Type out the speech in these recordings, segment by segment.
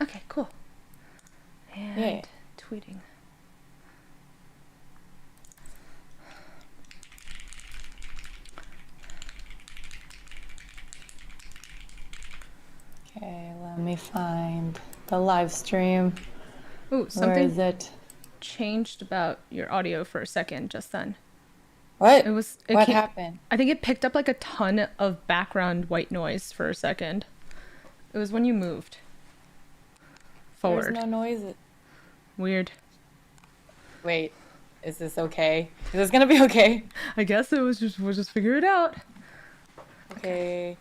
Okay, cool. And Yeah. tweeting. Okay, let me find the live stream. Ooh, Where something is it? changed about your audio for a second just then. What? It What came, happened? I think it picked up like a ton of background white noise for a second. It was when you moved There's forward. no noise. Weird. Wait, is this okay? Is this gonna be okay? I guess we'll just figure it out. Okay.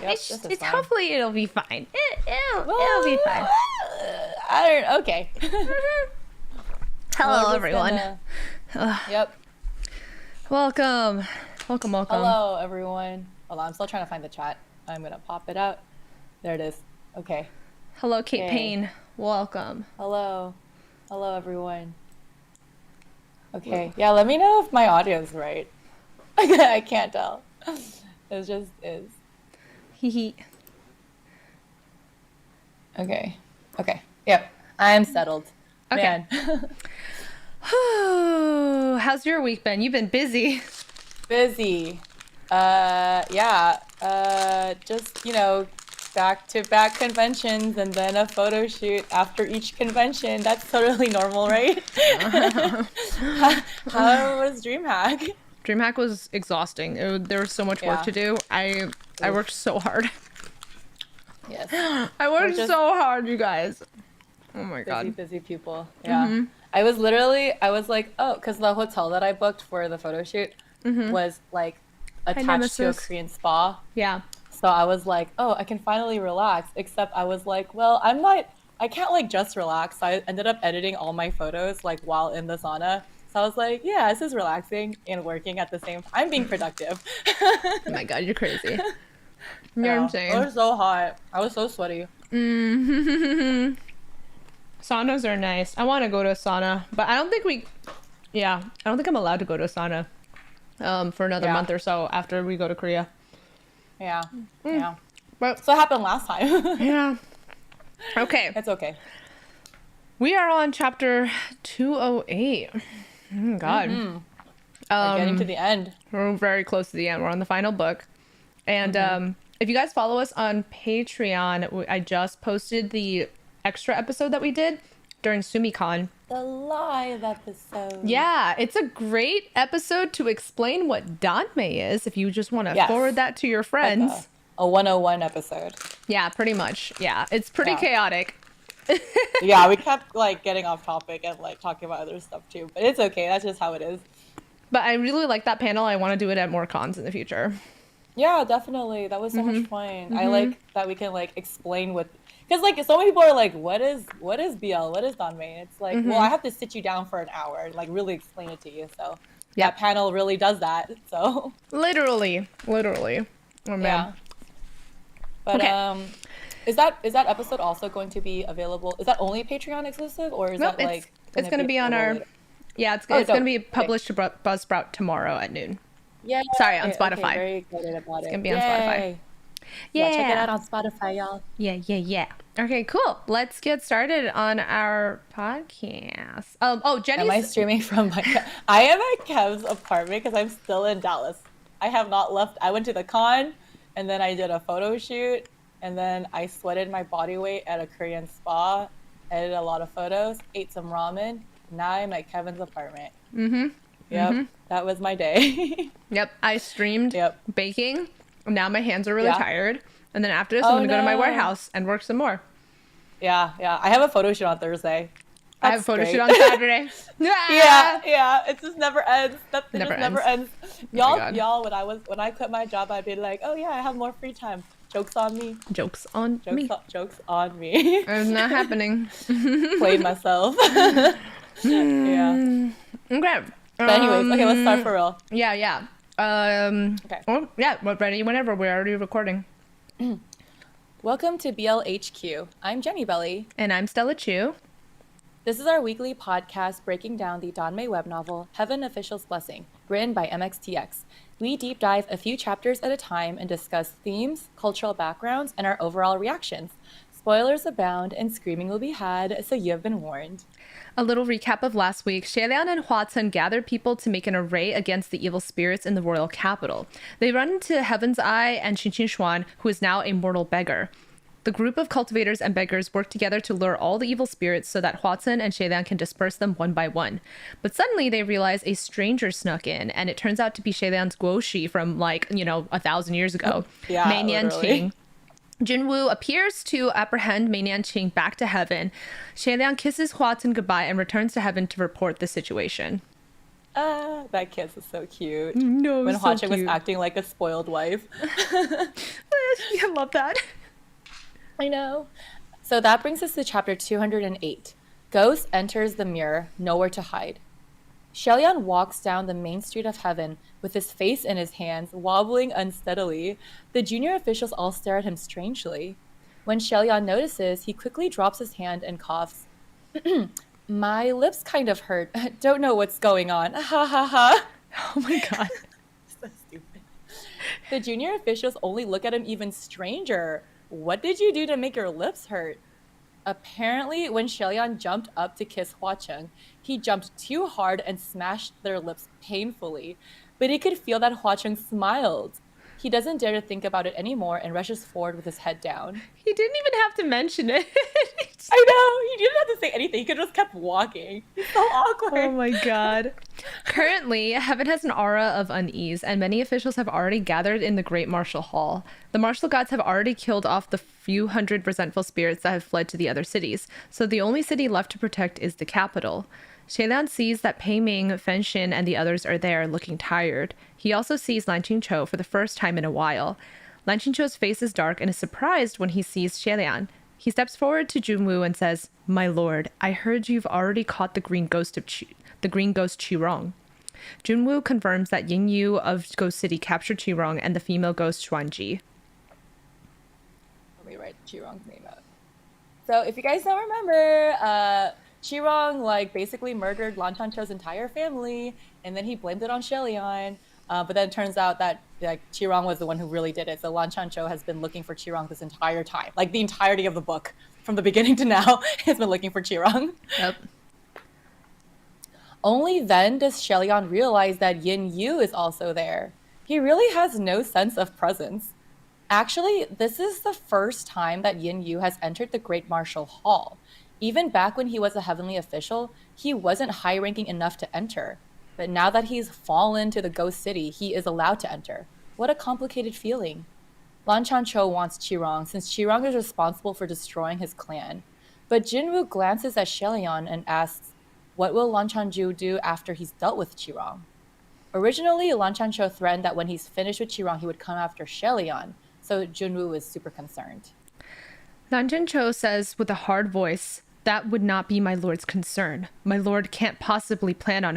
Yep, this is fine. Hopefully it'll be fine. It'll be fine. I don't. Okay. Hello, We're just everyone. Yep. Welcome. Hello, everyone. Hold on, I'm still trying to find the chat. I'm gonna pop it out. There it is. Okay. Hello, Kate Okay. Payne. Welcome. Hello, everyone. Okay. Yeah, let me know if my audio is right. I can't tell. It just is. Hee hee. Okay. Yep. I'm settled. Okay. Man. How's your week been? You've been busy. Busy. Yeah. Just, back-to-back conventions and then a photo shoot after each convention. That's totally normal, right? How was DreamHack? DreamHack was exhausting. There was so much work to do. I worked so hard. Yes. I worked so hard, you guys. Oh my god. Busy people. Yeah. I was like, oh, because the hotel that I booked for the photo shoot was like attached to a Korean spa. Yeah. So I was like, oh, I can finally relax. Except I was like, well, I can't like just relax. So I ended up editing all my photos like while in the sauna. So I was like, yeah, this is relaxing and working at the same time. I'm being productive. Oh my god, you're crazy. You're insane. It was so hot. I was so sweaty. Saunas are nice. I want to go to a sauna, but I don't think I'm allowed to go to a sauna for another month or so after we go to Korea. Yeah. But so it happened last time. yeah. Okay. It's okay. We are on chapter 208. Oh god. We're getting to the end. We're very close to the end. We're on the final book. And if you guys follow us on Patreon, I just posted the extra episode that we did during SumiCon. The live episode. Yeah, it's a great episode to explain what Danmei is if you just want to forward that to your friends. Like a 101 episode. Yeah, pretty much. Yeah, it's pretty chaotic. Yeah, we kept like getting off topic and like talking about other stuff too, but it's okay. That's just how it is. But I really like that panel. I want to do it at more cons in the future. Yeah, definitely. That was so much fun. I like that we can like explain what, because like so many people are like, what is BL? What is Danmei? It's like, well, I have to sit you down for an hour and like really explain it to you. So that panel really does that. So literally. Oh man. Yeah. But is that episode also going to be available? Is that only Patreon exclusive, or is that like it's going to be on our later? Yeah, it's going to be published to Buzzsprout tomorrow at noon. Yeah. Sorry, on Spotify. Okay, very excited about it. It's going to be on Spotify. Yeah, check it out on Spotify, y'all. Yeah. Okay, cool. Let's get started on our podcast. Jenny's... Am I streaming from my... I am at Kev's apartment because I'm still in Dallas. I have not left. I went to the con, and then I did a photo shoot, and then I sweated my body weight at a Korean spa, edited a lot of photos, ate some ramen. Now I'm at Kevin's apartment. Yep, that was my day. Yep, I streamed baking. Now my hands are really tired. And then after this, I'm going to go to my warehouse and work some more. Yeah. I have a photo shoot on Thursday. I have a photo shoot on Saturday. Yeah. It just never ends. Never ends. Oh Y'all, when I quit my job, I'd be like, oh yeah, I have more free time. Joke's on me. Joke's on me. Joke's on me. It's not happening. Played myself. Yeah. Okay. But anyways, okay, let's start for real. Yeah. Okay. Oh, yeah, we're ready whenever. We're already recording. Welcome to BLHQ. I'm Jenny Belly. And I'm Stella Chu. This is our weekly podcast breaking down the Danmei web novel Heaven Official's Blessing, written by MXTX. We deep dive a few chapters at a time and discuss themes, cultural backgrounds, and our overall reactions. Spoilers abound and screaming will be had, so you have been warned. A little recap of last week. Xie Lian and Hua Cheng gathered people to make an array against the evil spirits in the royal capital. They run into Heaven's Eye and Shi Qingxuan, who is now a mortal beggar. The group of cultivators and beggars work together to lure all the evil spirits so that Hua Cheng and Xie Lian can disperse them one by one. But suddenly they realize a stranger snuck in, and it turns out to be Xie Lian's guoshi from 1,000 years ago. Yeah, Mei Nian literally. Qing. Jun Wu appears to apprehend Mei Nian Qing back to heaven. Xie Lian kisses Hua Cheng goodbye and returns to heaven to report the situation. That kiss is so cute. No, when so Hua Cheng was cute. acting like a spoiled wife. I love that. I know. So that brings us to chapter 208. Ghost enters the mirror, nowhere to hide. Xie Lian walks down the main street of heaven with his face in his hands, wobbling unsteadily. The junior officials all stare at him strangely. When Xie Lian notices, he quickly drops his hand and coughs. My lips kind of hurt. Don't know what's going on. Ha ha ha. Oh my god. So stupid. The junior officials only look at him even stranger. What did you do to make your lips hurt? Apparently, when Xie Lian jumped up to kiss Hua Cheng, he jumped too hard and smashed their lips painfully. But he could feel that Hua Cheng smiled. He doesn't dare to think about it anymore and rushes forward with his head down. He didn't even have to mention it. I know! He didn't have to say anything. He could have just kept walking. He's so awkward. Oh my god. Currently, heaven has an aura of unease, and many officials have already gathered in the Great Martial Hall. The martial gods have already killed off the few hundred resentful spirits that have fled to the other cities, so the only city left to protect is the capital. Xie Lian sees that Pei Ming, Fen Xin, and the others are there, looking tired. He also sees Lan Qingqiu for the first time in a while. Lan Qingqiu's face is dark and is surprised when he sees Xie Lian. He steps forward to Jun Wu and says, "My lord, I heard you've already caught the green ghost Qirong." Jun Wu confirms that Yin Yu of Ghost City captured Qirong and the female ghost Xuanji. Let me write Qirong's name out. So if you guys don't remember, Qirong basically murdered Lan Chancho's entire family, and then he blamed it on Xie Lian. But then it turns out that Qirong was the one who really did it. So Lan Chancho has been looking for Qirong this entire time, like the entirety of the book, from the beginning to now, has been looking for Qirong. Yep. Only then does Xie Lian realize that Yin Yu is also there. He really has no sense of presence. Actually, this is the first time that Yin Yu has entered the Great Martial Hall. Even back when he was a heavenly official, he wasn't high-ranking enough to enter. But now that he's fallen to the ghost city, he is allowed to enter. What a complicated feeling. Lan Chancho wants Qirong, since Qirong is responsible for destroying his clan. But Jun Wu glances at Xie Lian and asks, what will Lan Chanju do after he's dealt with Qirong? Originally, Lan Chancho threatened that when he's finished with Qirong, he would come after Xie Lian, so Jun Wu is super concerned. Lan Zhenqiu says with a hard voice, "That would not be my lord's concern. My lord can't possibly plan on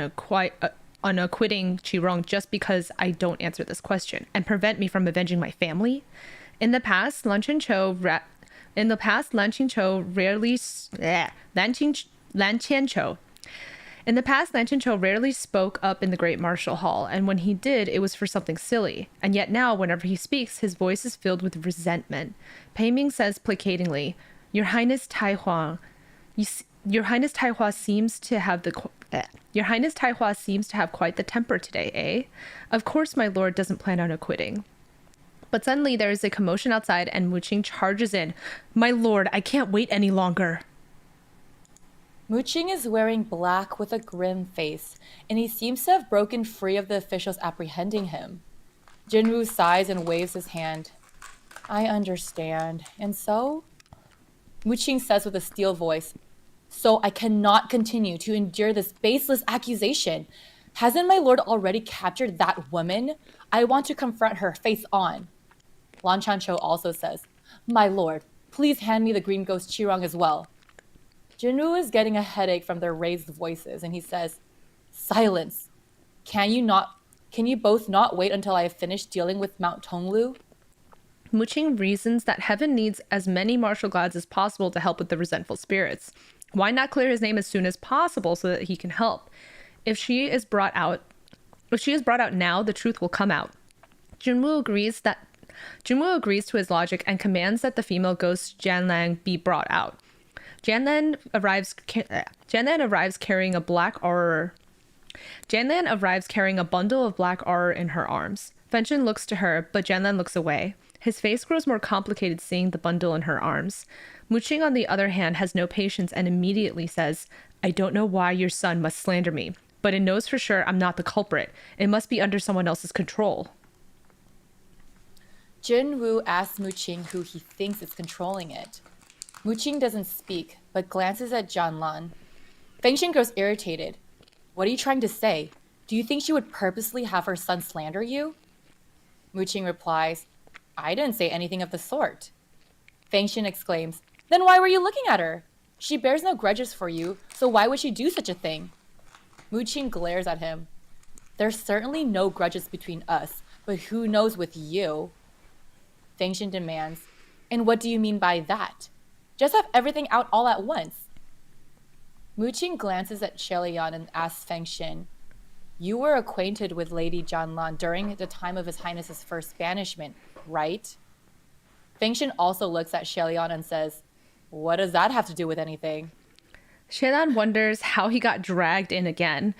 acquitting Qirong just because I don't answer this question and prevent me from avenging my family." In the past, Lan Qianqiu rarely spoke up in the Great Martial Hall, and when he did, it was for something silly. And yet now, whenever he speaks, his voice is filled with resentment. Pei Ming says placatingly, "Your Highness Tai Hua, Your Highness Tai Hua seems to have quite the temper today, eh? Of course my lord doesn't plan on acquitting." But suddenly there is a commotion outside and Mu Qing charges in. "My lord, I can't wait any longer." Mu Qing is wearing black with a grim face, and he seems to have broken free of the officials apprehending him. Jun Wu sighs and waves his hand. "I understand. And so?" Mu Qing says with a steel voice, "So I cannot continue to endure this baseless accusation. Hasn't my lord already captured that woman? I want to confront her face on." Lan Chancho also says, "My lord, please hand me the green ghost Qirong as well." Jun Wu is getting a headache from their raised voices, and he says, "Silence. Can you both not wait until I have finished dealing with Mount Tonglu?" Mu Qing reasons that heaven needs as many martial gods as possible to help with the resentful spirits. Why not clear his name as soon as possible so that he can help? If she is brought out now, the truth will come out. Jun Wu agrees to his logic and commands that the female ghost Jianlan be brought out. Jianlan arrives carrying a black aura. Jianlan arrives carrying a bundle of black aura in her arms. Fengchen looks to her, but Jianlan looks away. His face grows more complicated seeing the bundle in her arms. Muqing, on the other hand, has no patience and immediately says, I don't know why your son must slander me, but it knows for sure I'm not the culprit. It must be under someone else's control. Jun Wu asks Muqing who he thinks is controlling it. Muqing doesn't speak, but glances at Jianlan. Fengchen grows irritated. What are you trying to say? Do you think she would purposely have her son slander you? Muqing replies, I didn't say anything of the sort. Fengchen exclaims, then why were you looking at her? She bears no grudges for you, so why would she do such a thing? Muqing glares at him. There's certainly no grudges between us, but who knows with you? Fengchen demands, and what do you mean by that? Just have everything out all at once. Muqing glances at Xie Lian and asks Fengchen, you were acquainted with Lady Jianlan during the time of His Highness's first banishment, right? Fengchen also looks at Xie Lian and says, what does that have to do with anything? Xie Lian wonders how he got dragged in again.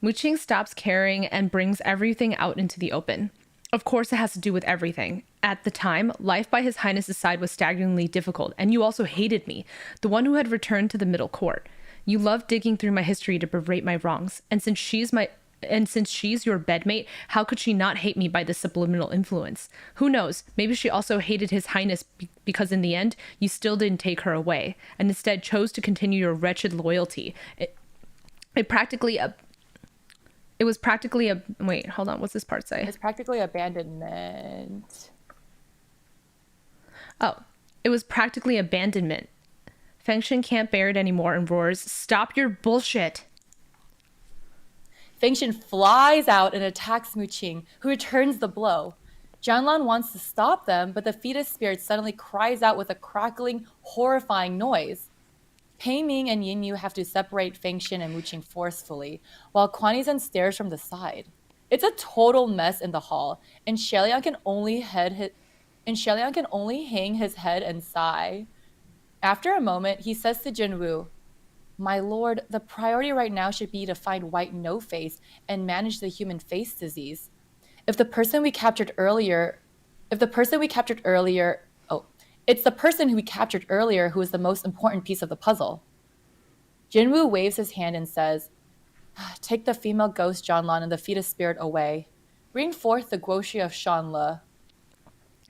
Muqing stops caring and brings everything out into the open. Of course it has to do with everything. At the time, life by His Highness's side was staggeringly difficult, and you also hated me, the one who had returned to the middle court. You loved digging through my history to berate my wrongs, and since she's your bedmate, how could she not hate me by this subliminal influence? Who knows? Maybe she also hated His Highness because in the end, you still didn't take her away, and instead chose to continue your wretched loyalty. It was practically a... Wait, hold on. What's this part say? It's practically abandonment. Oh, it was practically abandonment. Fengchen can't bear it anymore and roars, stop your bullshit! Fengchen flies out and attacks Muqing, who returns the blow. Jianlan wants to stop them, but the fetus spirit suddenly cries out with a crackling, horrifying noise. Pei Ming and Yin Yu have to separate Fengchen and Muqing forcefully, while Quan stares from the side. It's a total mess in the hall, and Xie Lian can only hang his head and sigh. After a moment, he says to Jun Wu, my lord, the priority right now should be to find White No-Face and manage the human face disease. It's the person who we captured earlier who is the most important piece of the puzzle. Jun Wu waves his hand and says, take the female ghost Jianlan and the fetus spirit away. Bring forth the guoxi of Shanle.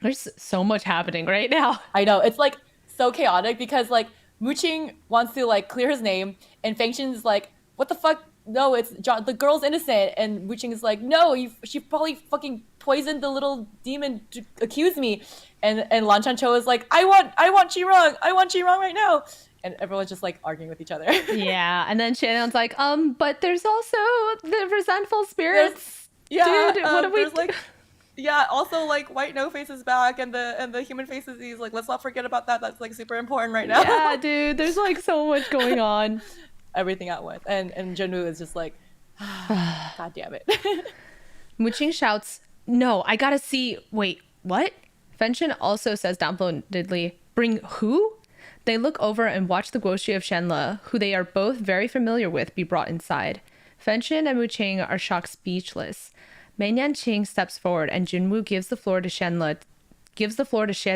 There's so much happening right now. I know, it's like so chaotic because like Muqing wants to like clear his name and Fengchen's like, what the fuck? No, it's John, the girl's innocent. And Muqing is like, no, she probably fucking poisoned the little demon to accuse me. And Lan Chancho is like, I want Qirong. I want Qirong right now. And everyone's just like arguing with each other. Yeah. And then Shannon's like, but there's also the resentful spirits. Dude, what do we... like, yeah, also like White No-Face is back and the human face disease. Like, let's not forget about that. That's like super important right now. Yeah, dude, there's like so much going on. Everything at once. And Jun Wu is just like, God damn it. Muqing shouts, no, I gotta see. Wait, what? Fengchen also says downloadedly, bring who? They look over and watch the guoxi of Shenle, who they are both very familiar with, be brought inside. Fengchen and Muqing are shocked speechless. Meiyan Qing steps forward and Jun Wu gives the floor to Xie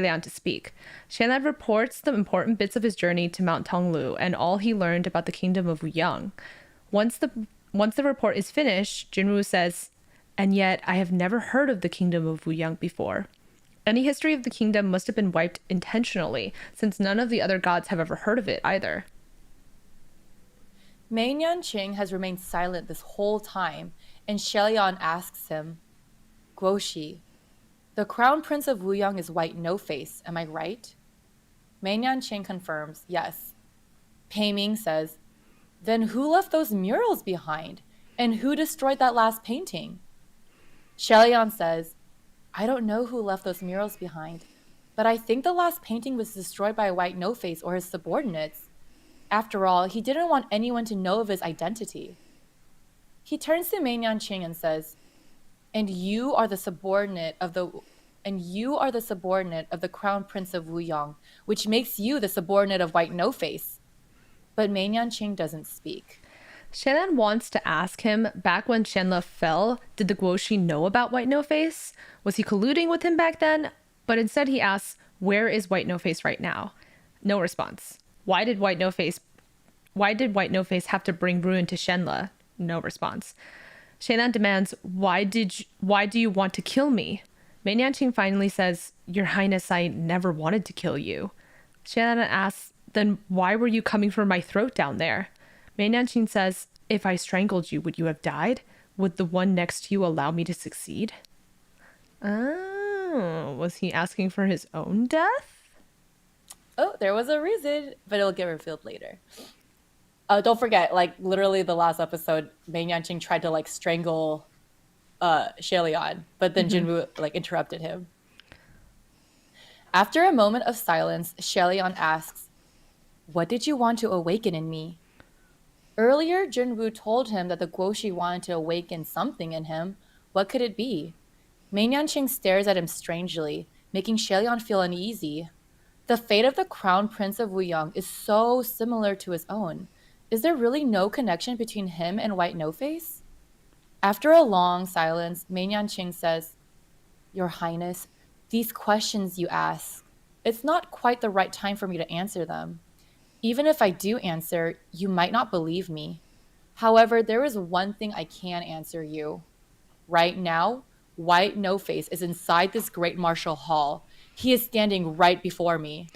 Lian to speak. Xie Lian reports the important bits of his journey to Mount Tonglu and all he learned about the kingdom of Wuyang. Once the report is finished, Jun Wu says, and yet I have never heard of the kingdom of Wuyang before. Any history of the kingdom must have been wiped intentionally, since none of the other gods have ever heard of it either. Meiyan Qing has remained silent this whole time, and Xie Lian asks him, Guoxi, the crown prince of Wuyang is White No-Face, am I right? Meiyan Qing confirms, yes. Pei Ming says, then who left those murals behind? And who destroyed that last painting? Xie Lian says, I don't know who left those murals behind, but I think the last painting was destroyed by White No-Face or his subordinates. After all, he didn't want anyone to know of his identity. He turns to Mei Nianqing and says, and you are the subordinate of the crown prince of Wuyang, which makes you the subordinate of White No-Face. But Mei Nianqing doesn't speak. Xie Lian wants to ask him, back when Shenle fell, did the Guoxi know about White No-Face? Was he colluding with him back then? But instead he asks, where is White No-Face right now? No response. Why did White No-Face have to bring ruin to Shenle? No response. Xie Lian demands, why do you want to kill me? Mei Nianqing finally says, Your Highness, I never wanted to kill you. Xie Lian asks, then why were you coming for my throat down there? Mei Nianqing says, if I strangled you, would you have died? Would the one next to you allow me to succeed? Oh, was he asking for his own death? Oh, there was a reason, but it'll get revealed later. Don't forget, like, literally the last episode, Mei Nianqing tried to, like, strangle Xie Lian, but then Jun Wu, like, interrupted him. After a moment of silence, Xie Lian asks, what did you want to awaken in me? Earlier, Jun Wu told him that the Guoxi wanted to awaken something in him. What could it be? Mei Nianqing stares at him strangely, making Xie Lian feel uneasy. The fate of the crown prince of Wuyang is so similar to his own. Is there really no connection between him and White No-Face? After a long silence, Mei Nianqing says, Your Highness, these questions you ask, it's not quite the right time for me to answer them. Even if I do answer, you might not believe me. However, there is one thing I can answer you. Right now, White No-Face is inside this great martial hall. He is standing right before me.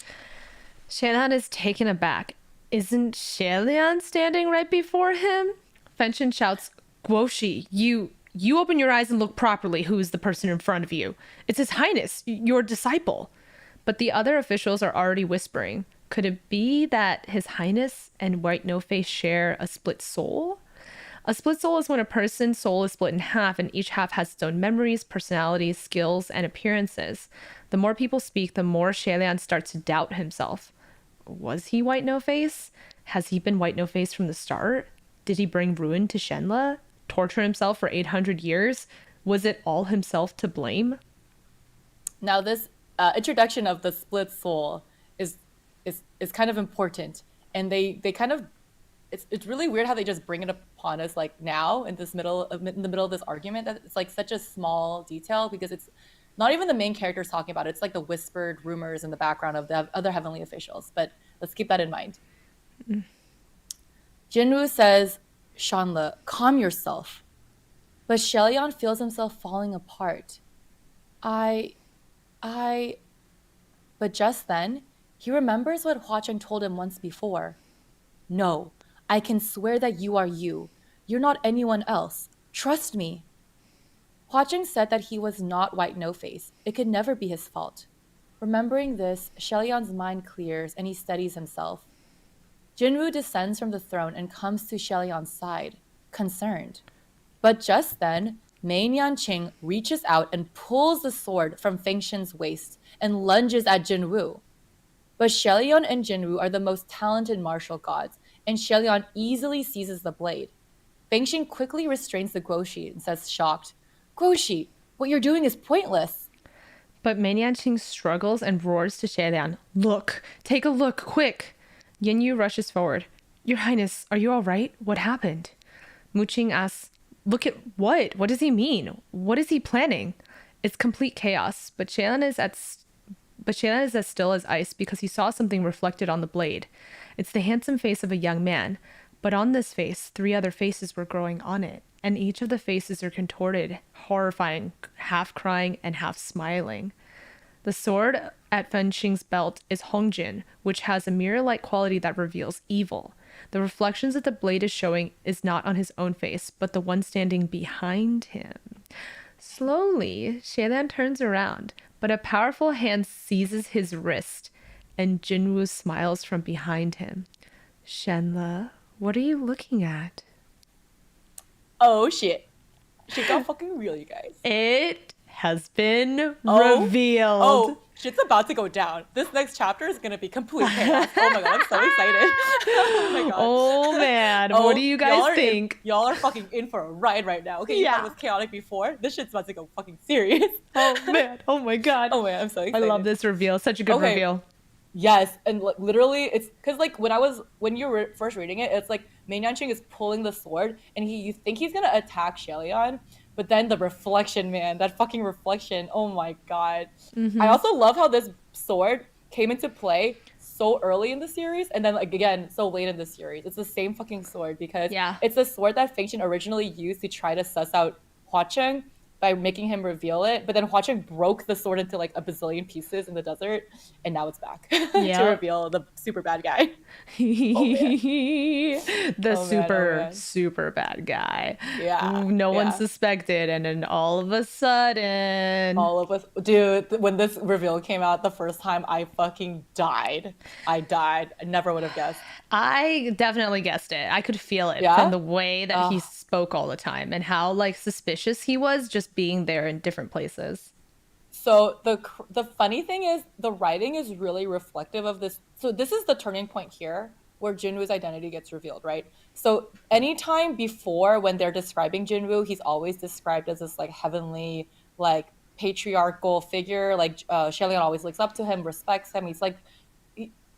Xie Lian is taken aback. Isn't Xie Lian standing right before him? Fenshin shouts, Guoxi, you open your eyes and look properly. Who is the person in front of you? It's His Highness, your disciple. But the other officials are already whispering. Could it be that His Highness and White No-Face share a split soul? A split soul is when a person's soul is split in half and each half has its own memories, personalities, skills, and appearances. The more people speak, the more Xie Lian starts to doubt himself. Was he White No-Face? Has he been White No-Face from the start? Did he bring ruin to Shenle? Torture himself for 800 years? Was it all himself to blame? Now, this introduction of the split soul is kind of important, and they kind of it's really weird how they just bring it upon us like now in the middle of this argument. That it's like such a small detail because it's not even the main characters talking about it. It's like the whispered rumors in the background of the other heavenly officials. But let's keep that in mind. Jun Wu says, Shanle, calm yourself. But Xie Lian feels himself falling apart. But just then, he remembers what Hua Cheng told him once before. No, I can swear that you are you. You're not anyone else. Trust me. Hua Cheng said that he was not White No-Face. It could never be his fault. Remembering this, Xie Lian's mind clears and he steadies himself. Jun Wu descends from the throne and comes to Xie Lian's side, concerned. But just then, Mei Nianqing reaches out and pulls the sword from Feng Shin's waist and lunges at Jun Wu. But Xie Lian and Jun Wu are the most talented martial gods, and Xie Lian easily seizes the blade. Feng Shin quickly restrains the Guoxi and says, shocked, Guoxi, what you're doing is pointless. But Mei Nianqing struggles and roars to Xie Lian, Look, take a look, quick. Yin Yu rushes forward. Your Highness, are you all right? What happened? Mu Qing asks, look at what? What does he mean? What is he planning? It's complete chaos, but Xie Lian is as still as ice because he saw something reflected on the blade. It's the handsome face of a young man, but on this face, 3 other faces were growing on it, and each of the faces are contorted, horrifying, half crying and half smiling. The sword at Fen Xing's belt is Hongjin, which has a mirror-like quality that reveals evil. The reflections that the blade is showing is not on his own face, but the one standing behind him. Slowly, Xie Lian turns around, but a powerful hand seizes his wrist, and Jun Wu smiles from behind him. Shenle, what are you looking at? Oh, shit. Shit got fucking real, you guys. It has been revealed. Oh, Shit's about to go down. This next chapter is gonna be complete chaos. Oh my god, I'm so excited. Oh my god. Oh man, what do you guys think? Y'all are fucking in for a ride right now. Okay, you Yeah. thought it was chaotic before. This shit's about to go fucking serious. Oh man, oh my god. Oh man, I'm so I excited. love this reveal. Such a good reveal. Yes, and literally, it's because like when you were first reading it, it's like Mei Yanqing is pulling the sword, and you think he's gonna attack Xie Lian, but then the reflection, man, that fucking reflection. Oh my god! I also love how this sword came into play so early in the series, and then like again so late in the series. It's the same fucking sword because it's the sword that Feng Xin originally used to try to suss out Hua Cheng by making him reveal it, but then Hua Cheng broke the sword into like a bazillion pieces in the desert, and now it's back to reveal the super bad guy. Super bad guy. Yeah. No one suspected, and then all of a sudden, all of us, dude. When this reveal came out the first time, I fucking died. I never would have guessed. I definitely guessed it. I could feel it from the way that he spoke all the time and how like suspicious he was just being there in different places. So the funny thing is the writing is really reflective of this. So this is the turning point here where Jun Wu's identity gets revealed, right? So anytime before when they're describing Jun Wu, he's always described as this like heavenly, like patriarchal figure. Like Xie Lian always looks up to him, respects him. He's like,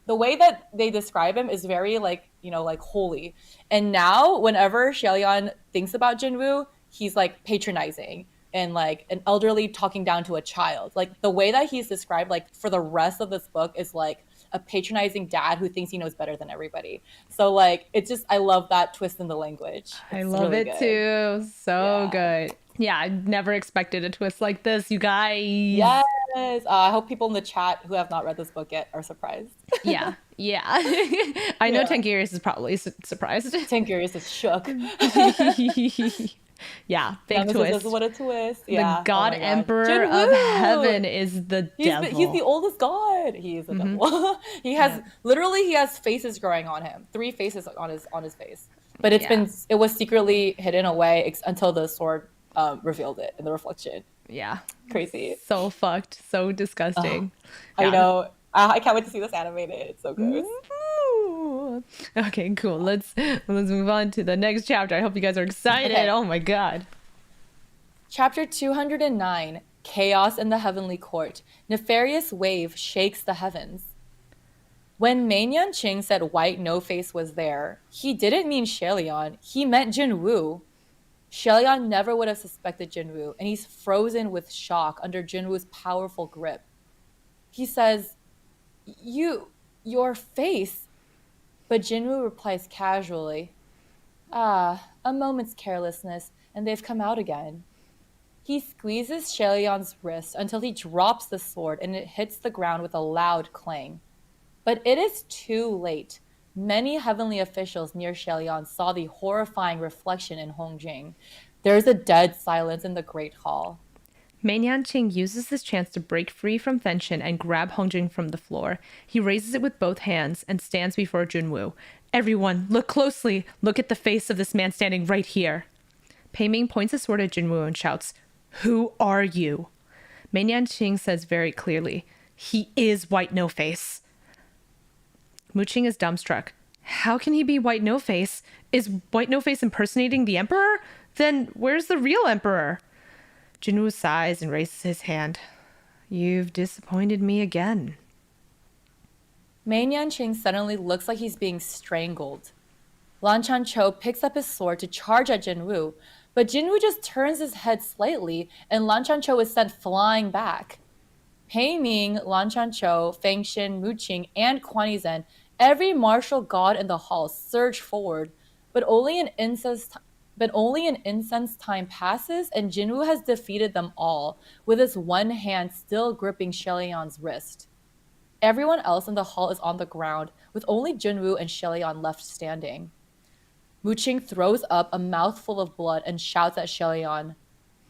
the way that they describe him is very like, you know, like holy. And now whenever Xie Lian thinks about Jun Wu, he's like patronizing and like an elderly talking down to a child. Like the way that he's described, like for the rest of this book is like a patronizing dad who thinks he knows better than everybody. So like, it's just, I love that twist in the language. I love it too. So good. Yeah, I never expected a twist like this, you guys. Yes. I hope people in the chat who have not read this book yet are surprised. Yeah. I know Tankirius is probably surprised. Tankirius is shook. Yeah, big twist. What a twist. The God Emperor of Heaven is the devil. He's the oldest god. He is the devil. He has faces growing on him. 3 faces on his face. But it was secretly hidden away until the sword revealed it in the reflection. Yeah. Crazy. So fucked. So disgusting. I know. I can't wait to see this animated. It's so gross. Okay, cool. Let's move on to the next chapter. I hope you guys are excited. Okay. Oh my god. Chapter 209, Chaos in the Heavenly Court. Nefarious wave shakes the heavens. When Mei Yanqing said White No-Face was there, he didn't mean Xie Lian. He meant Jun Wu. Xie Lian never would have suspected Jun Wu, and he's frozen with shock under Jun Wu's powerful grip. He says, your face. But Jun Wu replies casually, a moment's carelessness, and they've come out again. He squeezes Xie Lian's wrist until he drops the sword and it hits the ground with a loud clang. But it is too late. Many heavenly officials near Xie Lian saw the horrifying reflection in Hongjing. There is a dead silence in the Great Hall. Mei Yanqing uses this chance to break free from Feng Xin and grab Hongjing from the floor. He raises it with both hands and stands before Jun Wu. Everyone, look closely. Look at the face of this man standing right here. Pei Ming points a sword at Jun Wu and shouts, "Who are you?" Mei Yanqing says very clearly, "He is White No-Face." Mu Qing is dumbstruck. How can he be White No-Face? Is White No-Face impersonating the emperor? Then where's the real emperor? Jun Wu sighs and raises his hand. You've disappointed me again. Mei Yanqing suddenly looks like he's being strangled. Lan Chanchou picks up his sword to charge at Jun Wu, but Jun Wu just turns his head slightly and Lan Chanchou is sent flying back. Pei Ming, Lan Chanchou, Feng Xin, Mu Qing, and Quan Yizhen, every martial god in the hall surge forward, but only an incense time passes and Jun Wu has defeated them all, with his one hand still gripping Xie Lian's wrist. Everyone else in the hall is on the ground, with only Jun Wu and Xie Lian left standing. Mu Qing throws up a mouthful of blood and shouts at Xie Lian,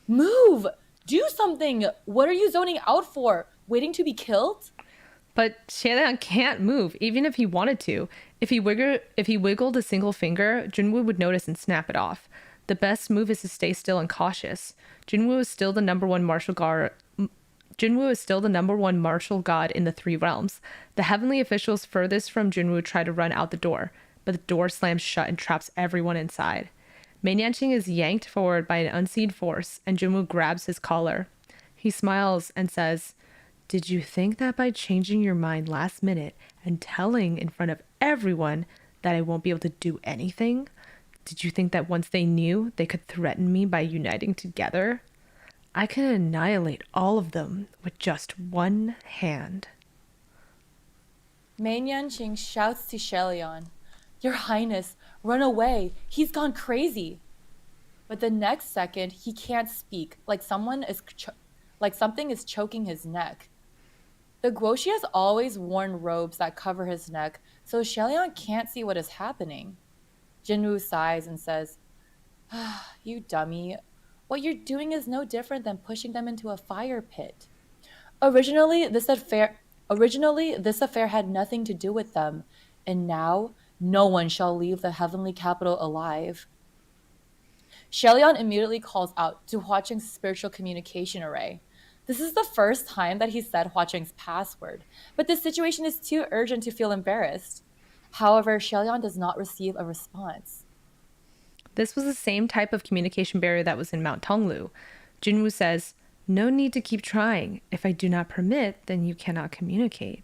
"Move! Do something! What are you zoning out for? Waiting to be killed?" But Xie Lian can't move, even if he wanted to. If he wiggled a single finger, Jun Wu would notice and snap it off. The best move is to stay still and cautious. Jun Wu is still the number one martial god Jun Wu is still the number one martial god in the three realms. The heavenly officials furthest from Jun Wu try to run out the door, but the door slams shut and traps everyone inside. Mei Nianqing is yanked forward by an unseen force, and Jun Wu grabs his collar. He smiles and says, "Did you think that by changing your mind last minute and telling in front of everyone that I won't be able to do anything? Did you think that once they knew, they could threaten me by uniting together? I can annihilate all of them with just one hand." Mei Nianqing shouts to Xie Lian, "Your Highness, run away. He's gone crazy." But the next second, he can't speak, like something is choking his neck. The Guoxi has always worn robes that cover his neck, so Xie Lian can't see what is happening. Jun Wu sighs and says, "You dummy. What you're doing is no different than pushing them into a fire pit. Originally, this affair had nothing to do with them, and now no one shall leave the heavenly capital alive." Xie Lian immediately calls out to Hua Cheng's spiritual communication array. This is the first time that he said Hua Cheng's password, but the situation is too urgent to feel embarrassed. However, Xie Lian does not receive a response. This was the same type of communication barrier that was in Mount Tonglu. Jun Wu says, "No need to keep trying. If I do not permit, then you cannot communicate."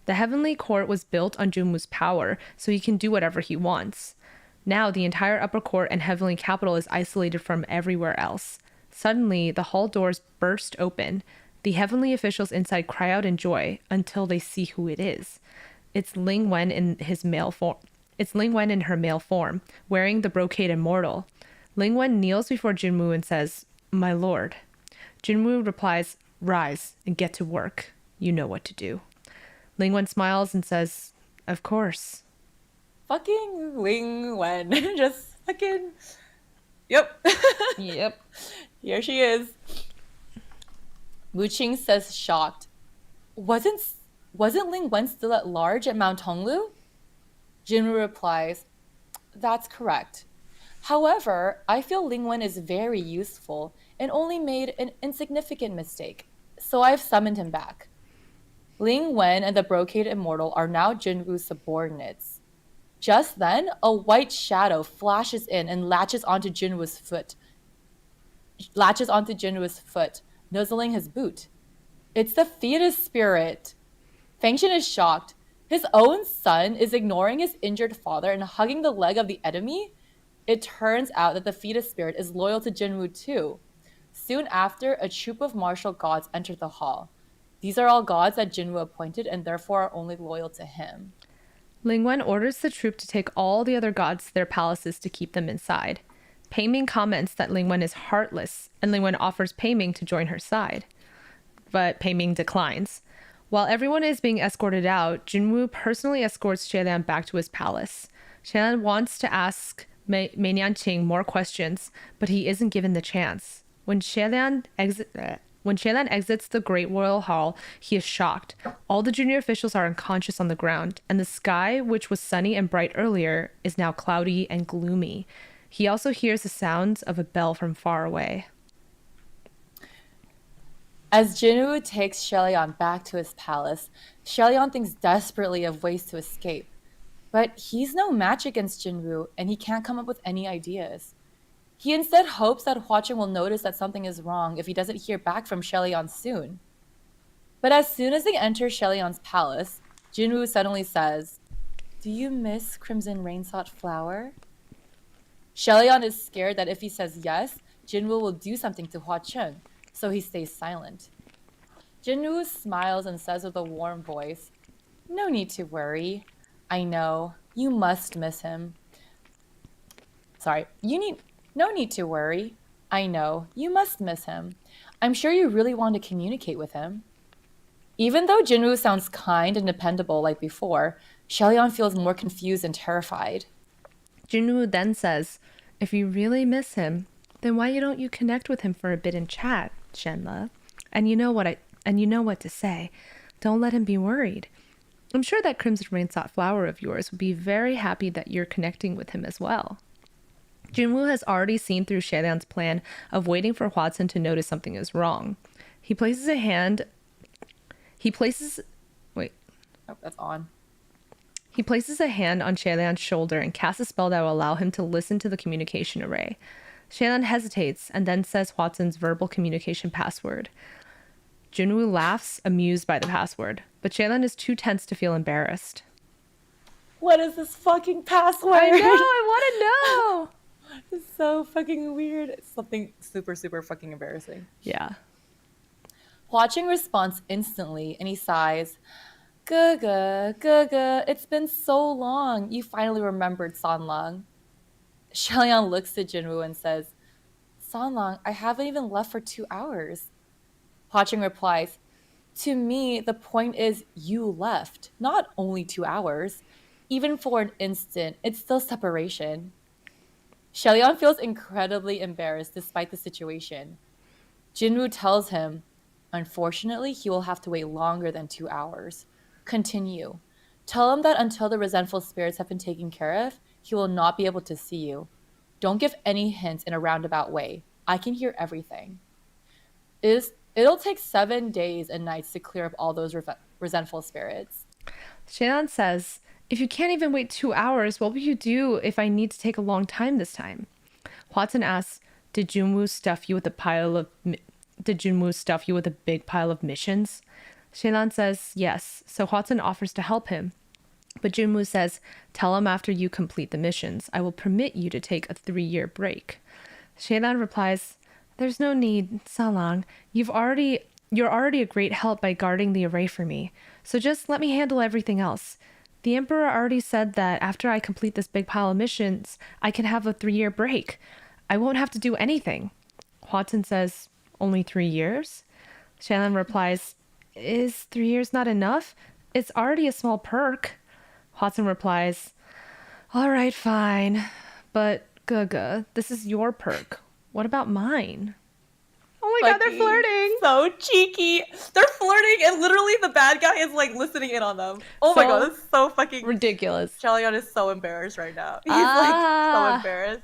The heavenly court was built on Jun Wu's power, so he can do whatever he wants. Now the entire upper court and heavenly capital is isolated from everywhere else. Suddenly, the hall doors burst open. The heavenly officials inside cry out in joy until they see who it is. It's Ling Wen in her male form, wearing the brocade immortal. Ling Wen kneels before Jun Wu and says, "My lord." Jun Wu replies, "Rise and get to work. You know what to do." Ling Wen smiles and says, "Of course." Fucking Ling Wen. Just fucking... Yep. Yep. Here she is. Wu Qing says, shocked, Wasn't Ling Wen still at large at Mount Tonglu?" Jun Wu replies, "That's correct. However, I feel Ling Wen is very useful and only made an insignificant mistake, so I've summoned him back." Ling Wen and the Brocade Immortal are now Jun Wu's subordinates. Just then, a white shadow flashes in and latches onto Jun Wu's foot, nuzzling his boot. It's the fetus spirit. Fengxian is shocked. His own son is ignoring his injured father and hugging the leg of the enemy? It turns out that the fetus spirit is loyal to Jun Wu too. Soon after, a troop of martial gods enter the hall. These are all gods that Jun Wu appointed and therefore are only loyal to him. Ling Wen orders the troop to take all the other gods to their palaces to keep them inside. Pei Ming comments that Ling Wen is heartless, and Ling Wen offers Pei Ming to join her side. But Pei Ming declines. While everyone is being escorted out, Jun Wu personally escorts Xie Lian back to his palace. Xie Lian wants to ask Mei Nianqing more questions, but he isn't given the chance. When Xie Lian exits the Great Royal Hall, he is shocked. All the junior officials are unconscious on the ground, and the sky, which was sunny and bright earlier, is now cloudy and gloomy. He also hears the sounds of a bell from far away. As Jun Wu takes Xie Lian back to his palace, Xie Lian thinks desperately of ways to escape. But he's no match against Jun Wu, and he can't come up with any ideas. He instead hopes that Hua Cheng will notice that something is wrong if he doesn't hear back from Xie Lian soon. But as soon as they enter Xie Lian's palace, Jun Wu suddenly says, "Do you miss Crimson Rainsought Flower?" Xie Lian is scared that if he says yes, Jun Wu will do something to Hua Cheng, so he stays silent. Jun Wu smiles and says with a warm voice, "No need to worry. I know, you must miss him. No need to worry. I know, you must miss him. I'm sure you really want to communicate with him." Even though Jun Wu sounds kind and dependable like before, Xie Lian feels more confused and terrified. Jun Wu then says, "If you really miss him, then why don't you connect with him for a bit and chat, Shenle? And you know what to say. Don't let him be worried. I'm sure that Crimson Rainsought Flower of yours would be very happy that you're connecting with him as well." Jun Wu has already seen through Xie Lian's plan of waiting for Hua Cheng to notice something is wrong. He places a hand. He places. Wait. Oh, that's on. He places a hand on Xie Lian's shoulder and casts a spell that will allow him to listen to the communication array. Xie Lian hesitates and then says Hua Cheng's verbal communication password. Jun Wu laughs, amused by the password, but Xie Lian is too tense to feel embarrassed. What is this fucking password? I know, I want to know. It's so fucking weird. It's something super, super fucking embarrassing. Yeah. Hua Cheng responds instantly, and he sighs. Gaga, Gaga, it's been so long. You finally remembered Sanlang. Xie Lian looks at Jun Wu and says, Sanlang, I haven't even left for 2 hours. Hua Cheng replies, to me, the point is you left, not only 2 hours. Even for an instant, it's still separation. Xie Lian feels incredibly embarrassed despite the situation. Jun Wu tells him, unfortunately, he will have to wait longer than 2 hours. Continue. Tell him that until the resentful spirits have been taken care of, he will not be able to see you. Don't give any hints in a roundabout way. I can hear everything. It'll take 7 days and nights to clear up all those resentful spirits. Xie Lian says, if you can't even wait 2 hours, what will you do if I need to take a long time this time? Hua Cheng asks, did Jun Wu stuff you with a big pile of missions? Xie Lian says yes, so Hua Cheng offers to help him. But Jun Wu says, tell him after you complete the missions, I will permit you to take a 3-year break. Xie Lian replies, there's no need, Salang. You're already a great help by guarding the array for me, so just let me handle everything else. The Emperor already said that after I complete this big pile of missions, I can have a 3-year break. I won't have to do anything. Hua Cheng says, only 3 years? Xie Lian replies, is 3 years not enough? It's already a small perk. Hua Cheng replies, all right, fine. But, Gaga, this is your perk. What about mine? Oh my god, they're flirting! So cheeky! They're flirting and literally the bad guy is like listening in on them. Oh my god, that's so fucking ridiculous. Xie Lian is so embarrassed right now. He's like so embarrassed.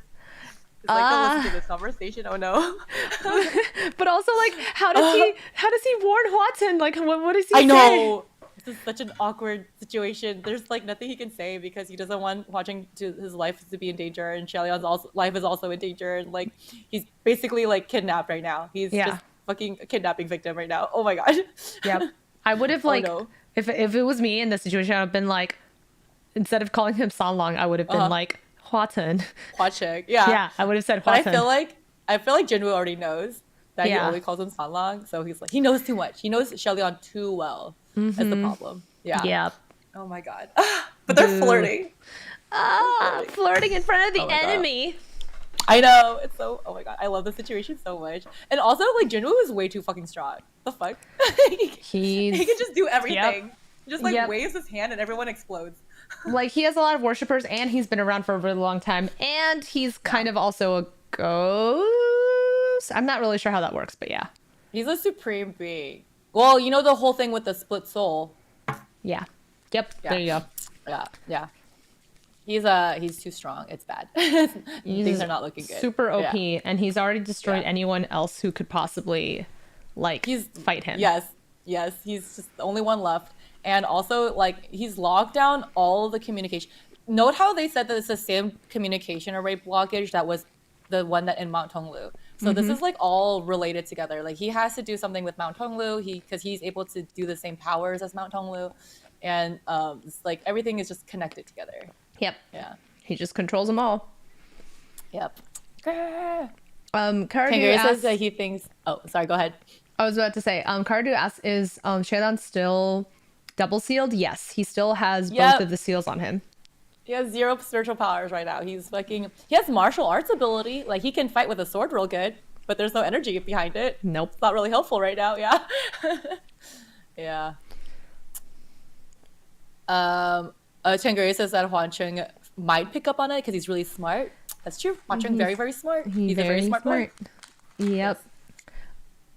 He's like, don't listen to this conversation. Oh no. But also, like, how does he warn Hua Cheng? Like, what does he say? I know. This is such an awkward situation. There's like nothing he can say because he doesn't want Hua Cheng to his life to be in danger, and Xie Lian's life is also in danger, and like he's basically like kidnapped right now. He's just fucking a kidnapping victim right now. Oh my god. Yep. I would have like if it was me in this situation, I'd been like, instead of calling him Sanlang, I would have been like Hua Cheng. Hua Cheng. Yeah. Yeah, I would have said Hua Cheng. But I feel like Jun Wu already knows that he only calls him Sanlang, so he's like he knows too much. He knows Xie Lian too well. That's the problem. Yeah. Yep. Oh my god. But they're flirting. Flirting in front of the enemy. I know. It's so. Oh my god. I love the situation so much. And also, like, Jun Wu is way too fucking strong. The fuck? He can just do everything. Just like waves his hand and everyone explodes. Like, he has a lot of worshippers and he's been around for a really long time. And he's kind of also a ghost. I'm not really sure how that works, but yeah. He's a supreme being. Well, you know the whole thing with the split soul. Yeah. Yep. Yeah. There you go. Yeah. Yeah. He's too strong. It's bad. Things are not looking good. Super OP, and he's already destroyed anyone else who could possibly fight him. Yes. He's just the only one left, and also like he's locked down all the communication. Note how they said that it's the same communication array blockage that was the one that in Mount Tonglu. So this is like all related together. Like he has to do something with Mount Tonglu because he's able to do the same powers as Mount Tonglu, and it's like everything is just connected together. Yep. Yeah. He just controls them all. Yep. Karadu says that he thinks. Oh, sorry. Go ahead. I was about to say. Karadu asks, "Is Xie Lian still double sealed?" Yes, he still has both of the seals on him. He has 0 spiritual powers right now. He has martial arts ability. Like he can fight with a sword real good, but there's no energy behind it. Nope. It's not really helpful right now. Yeah. Yeah. Chengui says that Hua Cheng might pick up on it because he's really smart. That's true. Hua Cheng very, very smart. He's a very smart boy. Yep.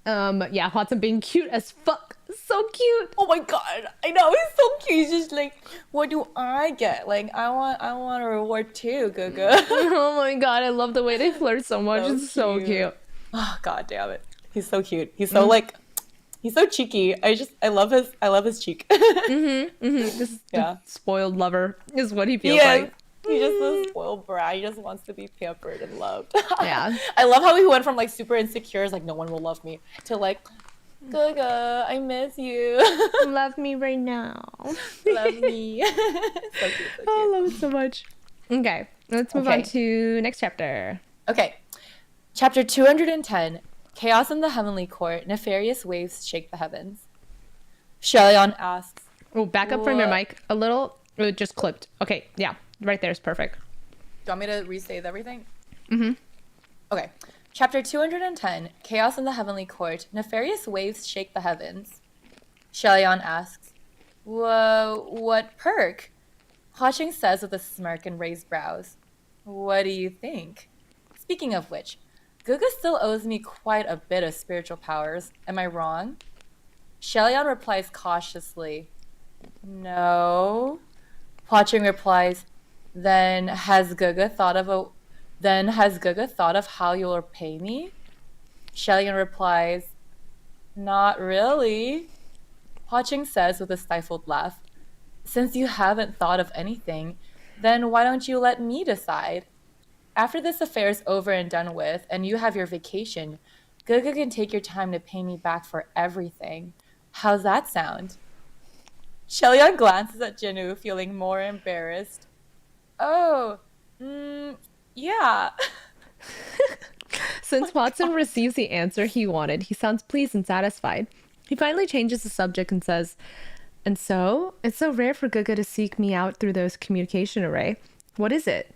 Yeah, Hua Cheng being cute as fuck. So cute. Oh my god. I know, he's so cute. He's just like, what do I get? Like, I want a reward too, Gaga. Oh my god, I love the way they flirt so much. It's so cute. Oh god damn it. He's so cute. He's so like He's so cheeky. I love his cheek. This is Yeah. the spoiled lover is what he He feels is. like. He's just a spoiled brat. He just wants to be pampered and loved. Yeah. I love how he went from like super insecure, like no one will love me, to like, Gaga, I miss you. Love me right now. Love me. So cute, so cute. I love it so much. Okay, let's move on Okay. to next chapter. Okay. Chapter 210. Chaos in the Heavenly Court. Nefarious waves shake the heavens. Xie Lian asks, Oh, back up from your What? mic a little. It just clipped. Okay, yeah, right there is perfect. do you want me to resave everything? Okay. Chapter 210. Chaos in the Heavenly Court. Nefarious waves shake the heavens. Xie Lian asks, Whoa, what perk? Hua Cheng says with a smirk and raised brows. What do you think? Speaking of which, Guga still owes me quite a bit of spiritual powers. Am I wrong? Xie Lian replies cautiously, No. Hua Cheng replies, Then has Guga thought of how you'll repay me? Xie Lian replies, Not really. Hua Cheng says with a stifled laugh, Since you haven't thought of anything, then why don't you let me decide? After this affair is over and done with, and you have your vacation, Guga can take your time to pay me back for everything. How's that sound? Xie Lian glances at Jun Wu, feeling more embarrassed. Oh, yeah. Since Watson receives the answer he wanted, he sounds pleased and satisfied. He finally changes the subject and says, And so, it's so rare for Guga to seek me out through those communication array. What is it?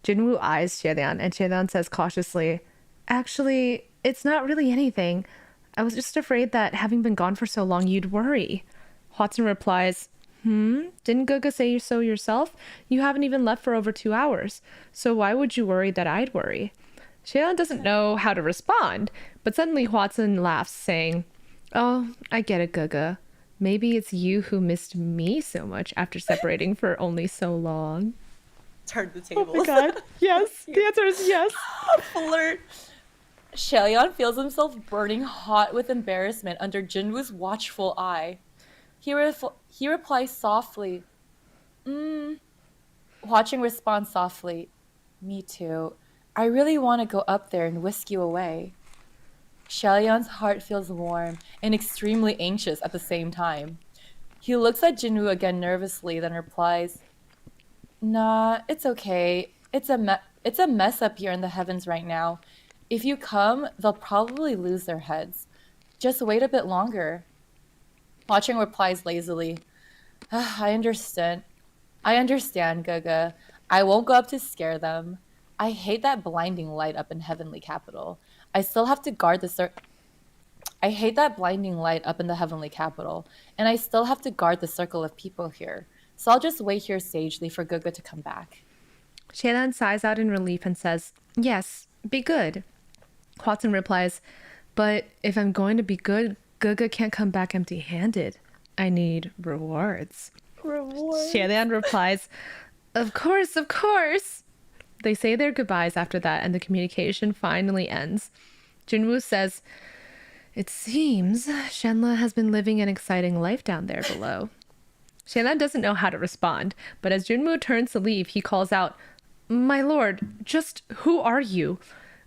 Jun Wu eyes Xie Lian, and Xie Lian says cautiously, Actually, it's not really anything. I was just afraid that having been gone for so long, you'd worry. Watson replies, Didn't Guga say so yourself? You haven't even left for over 2 hours. So why would you worry that I'd worry? Xie Lian doesn't know how to respond, but suddenly Watson laughs, saying, Oh, I get it, Guga. Maybe it's you who missed me so much after separating for only so long. Turn the tables. God. Yes. The answer is yes. Flirt. Xie Lian feels himself burning hot with embarrassment under Jun Wu's watchful eye. He replies softly, Hua Cheng responds softly, Me too. I really want to go up there and whisk you away. Xie Lian's heart feels warm and extremely anxious at the same time. He looks at Jun Wu again nervously, then replies, Nah, it's okay. It's a mess up here in the heavens right now. If you come, they'll probably lose their heads. Just wait a bit longer. Hua Cheng replies lazily, I understand. I understand, Guga. I won't go up to scare them. I hate that blinding light up in Heavenly Capital. I still have to guard the I hate that blinding light up in the Heavenly Capital, and I still have to guard the circle of people here. So I'll just wait here sagely for Guga to come back. Xie Lian sighs out in relief and says, Yes, be good. Watson replies, But if I'm going to be good, Guga can't come back empty-handed. I need rewards. Reward. Xie Lian replies, Of course, of course. They say their goodbyes after that, and the communication finally ends. Jun Wu says, It seems Shenla has been living an exciting life down there below. Xie Lian doesn't know how to respond, but as Jun Wu turns to leave, he calls out, My lord, just who are you?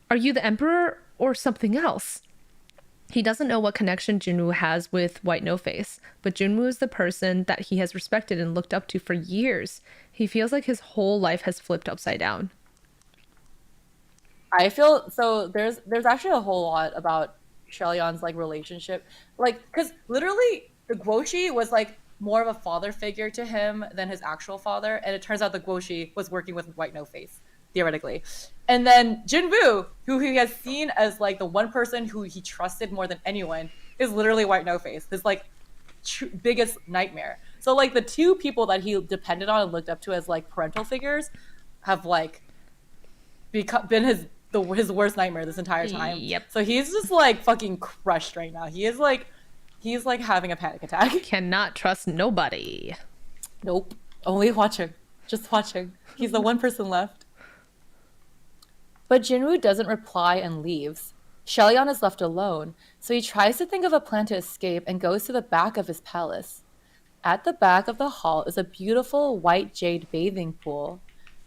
Are you the emperor or something else? He doesn't know what connection Jun Wu has with White No Face, but Jun Wu is the person that he has respected and looked up to for years. He feels like his whole life has flipped upside down. I feel so there's actually a whole lot about Xie Lian's like relationship. Like, because literally the Guoshi was like more of a father figure to him than his actual father, and it turns out the Guoshi was working with White No Face, theoretically. And then Jun Wu, who he has seen as like the one person who he trusted more than anyone, is literally White No Face, his like biggest nightmare. So like the two people that he depended on and looked up to as like parental figures have like been his worst nightmare this entire time. Yep. So he's just like fucking crushed right now. He's like having a panic attack. Cannot trust nobody. Nope. Only watching. Just watching. He's the one person left. But Jun Wu doesn't reply and leaves. Xie Lian is left alone, so he tries to think of a plan to escape and goes to the back of his palace. At the back of the hall is a beautiful white jade bathing pool.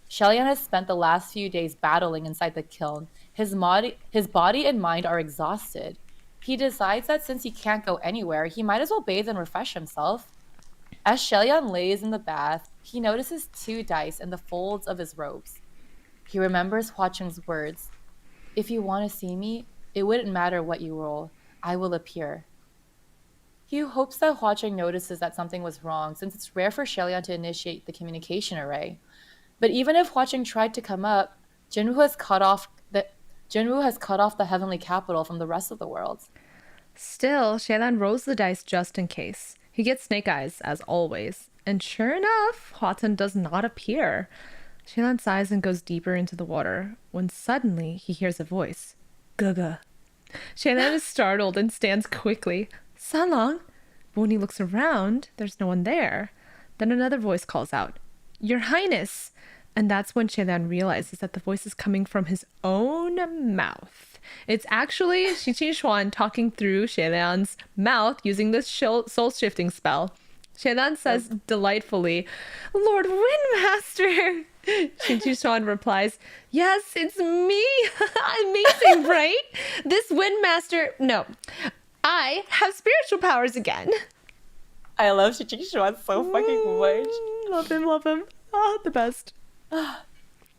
Xie Lian has spent the last few days battling inside the kiln. His body and mind are exhausted. He decides that since he can't go anywhere, he might as well bathe and refresh himself. As Xie Lian lays in the bath, he notices 2 dice in the folds of his robes. He remembers Hua Cheng's words. If you want to see me, it wouldn't matter what you roll. I will appear. He hopes that Hua Cheng notices that something was wrong, since it's rare for Xie Lian to initiate the communication array. But even if Hua Cheng tried to come up, Jun Wu has cut off the heavenly capital from the rest of the world. Still, Xie Lian rolls the dice just in case. He gets snake eyes, as always. And sure enough, Hua Cheng does not appear. Xie Lian sighs and goes deeper into the water, when suddenly he hears a voice. Gaga. Xie Lian is startled and stands quickly. Sanlang? But when he looks around, there's no one there. Then another voice calls out, Your Highness! And that's when Xie Lian realizes that the voice is coming from his own mouth. It's actually Shi Qingxuan talking through Xie Lian's mouth using the soul-shifting spell. Xie Lian says delightfully, Lord Windmaster! Shi Qingxuan replies, Yes, it's me! Amazing, right? This Windmaster... No. I have spiritual powers again. I love Shi Qingxuan so fucking much. Love him, love him. Ah, the best.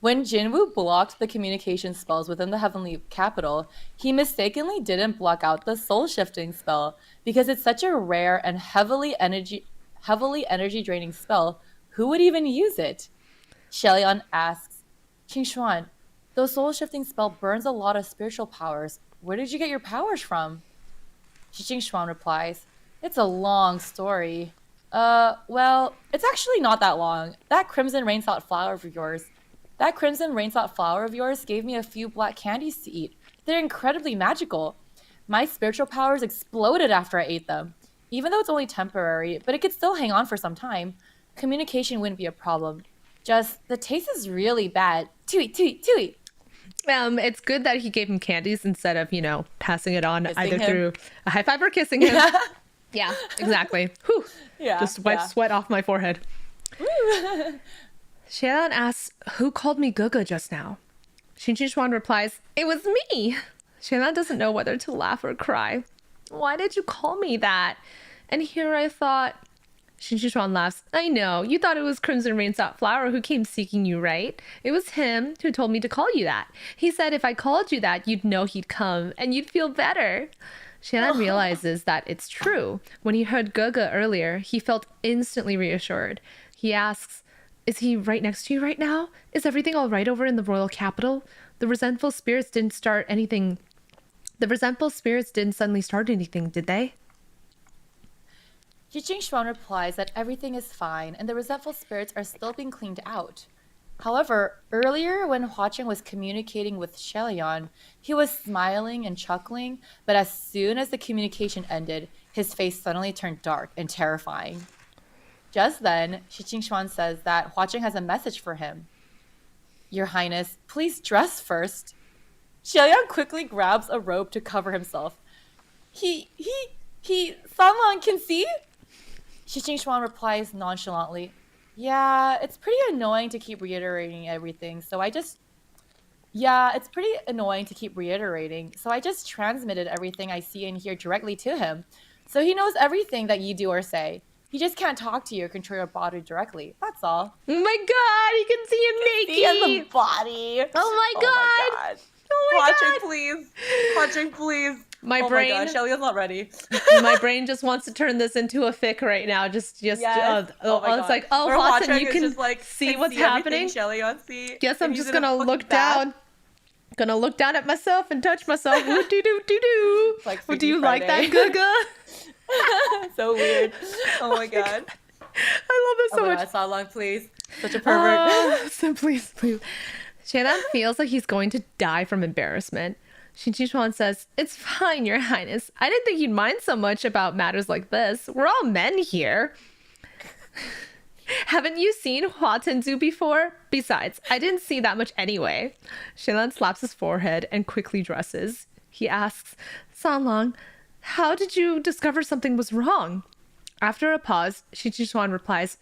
When Jun Wu blocked the communication spells within the heavenly capital, he mistakenly didn't block out the soul shifting spell because it's such a rare and heavily energy draining spell. Who would even use it? Xie Lian asks, Qingxuan, the soul shifting spell burns a lot of spiritual powers. Where did you get your powers from? Shi Qingxuan replies, It's a long story. Well, it's actually not that long. That crimson rain-sought flower of yours gave me a few black candies to eat. They're incredibly magical. My spiritual powers exploded after I ate them. Even though it's only temporary, but it could still hang on for some time. Communication wouldn't be a problem. Just, the taste is really bad. Tui, tui, tui. It's good that he gave him candies instead of, passing it on Kissing either him. through a high five or kissing him. Yeah, exactly. Whew. Yeah. Just wipe sweat off my forehead. Xie Lian asks, Who called me Guga just now? Shi Qingxuan replies, It was me. Xie Lian doesn't know whether to laugh or cry. Why did you call me that? And here I thought... Shi Qingxuan laughs. I know. You thought it was Crimson Rain-sought Flower who came seeking you, right? It was him who told me to call you that. He said if I called you that, you'd know he'd come and you'd feel better. Xie Lian realizes that it's true. When he heard Guga earlier, he felt instantly reassured. He asks, Is he right next to you right now? Is everything all right over in the royal capital? The resentful spirits didn't suddenly start anything, did they? Shi Qingxuan replies that everything is fine and the resentful spirits are still being cleaned out. However, earlier when Hua Cheng was communicating with Xie Lian, he was smiling and chuckling, but as soon as the communication ended, his face suddenly turned dark and terrifying. Just then, Shi Qingxuan says that Hua Cheng has a message for him. Your Highness, please dress first. Xie Lian quickly grabs a robe to cover himself. Sanlang can see? Shi Qingxuan replies nonchalantly, Yeah, it's pretty annoying to keep reiterating everything, so I just transmitted everything I see and hear directly to him. So he knows everything that you do or say. He just can't talk to you or control your body directly. That's all. Oh my god, he can see him naked! He has the body. Oh my god! Oh my god! Hua Cheng, please. My oh brain... my gosh, Shelley's not ready. My brain just wants to turn this into a fic right now. Yes. Oh my God. It's like, oh, Hua Hua Cheng, you can just, like, see what's happening. Shelly on see. Guess I'm just gonna look down. Gonna look down at myself and touch myself. Woo-doo-doo-doo-doo. Like What do you Friday. like that, Guga? So weird. Oh my god. I love it so much. God, Sanlang, please. Such a pervert. So please. Xie Lian feels like he's going to die from embarrassment. Shi Qingxuan says, It's fine, Your Highness. I didn't think you'd mind so much about matters like this. We're all men here. Haven't you seen Hua Tenzu before? Besides, I didn't see that much anyway. Xie Lian slaps his forehead and quickly dresses. He asks, Sanlang, how did you discover something was wrong? After a pause, Shi Qingxuan replies,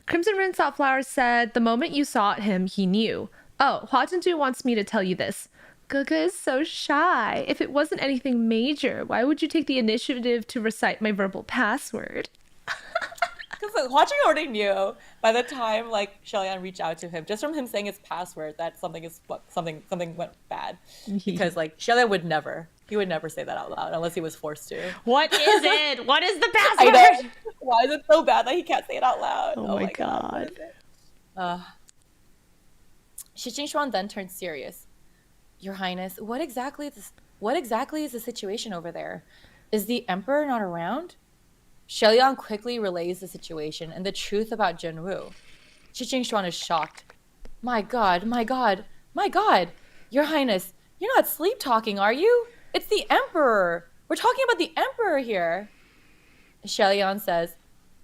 Crimson Rin Flower said the moment you saw him, he knew. Oh, Hua Cheng wants me to tell you this. Gaga is so shy. If it wasn't anything major, why would you take the initiative to recite my verbal password? Because like, Hua Cheng already knew by the time like Xie Lian reached out to him, just from him saying his password, that something went bad. Because like Xie Lian would never say that out loud unless he was forced to. What is it? What is the I know. password? Why is it so bad that he can't say it out loud? Oh my god. Shi Qingxuan then turned serious. Your Highness, what exactly is the situation over there? Is the Emperor not around? Xie Lian quickly relays the situation and the truth about Jun Wu. Shi Qingxuan is shocked. My god, my god, my god! Your Highness, you're not sleep talking, are you? It's the Emperor! We're talking about the Emperor here! Xie Lian says,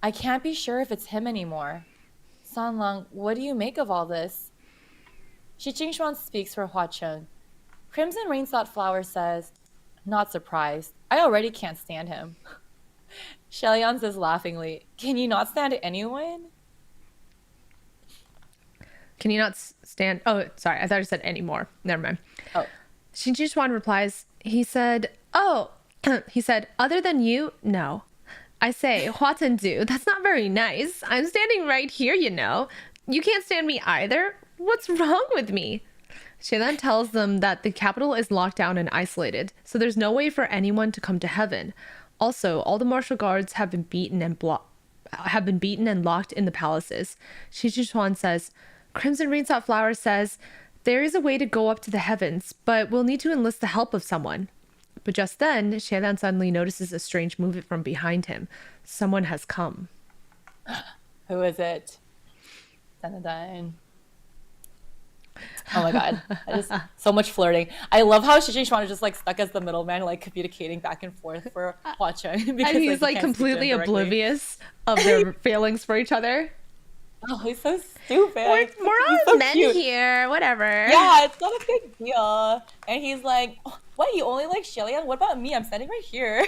I can't be sure if it's him anymore. Sanlang, what do you make of all this? Shi Qingxuan speaks for Hua Cheng. Crimson Rain-Sought Flower says, not surprised. I already can't stand him. Xie Lian says laughingly, can you not stand anyone? Can you not stand? Oh, sorry. I thought you said anymore. Never mind. Oh. Shi Qingxuan replies, he said, other than you, no. I say, Hua Cheng, that's not very nice. I'm standing right here, you know. You can't stand me either. What's wrong with me? Xie Lian tells them that the capital is locked down and isolated, so there's no way for anyone to come to heaven. Also, all the martial guards have been beaten and locked in the palaces. Shi Qingxuan says, Crimson Rain-Sought Flower says, there is a way to go up to the heavens, but we'll need to enlist the help of someone. But just then, Xie Lian suddenly notices a strange movement from behind him. Someone has come. Who is it? Dun, dun, dun. Oh my god. So much flirting. I love how Shi Qingxuan is just like stuck as the middleman, like communicating back and forth for Hua Cheng. Because, and he's like completely oblivious of their feelings for each other. Oh, he's so stupid. We're all so men cute. Here, whatever. Yeah, it's not a big deal. And he's like, oh, what, you only like Xie Lian? What about me? I'm standing right here.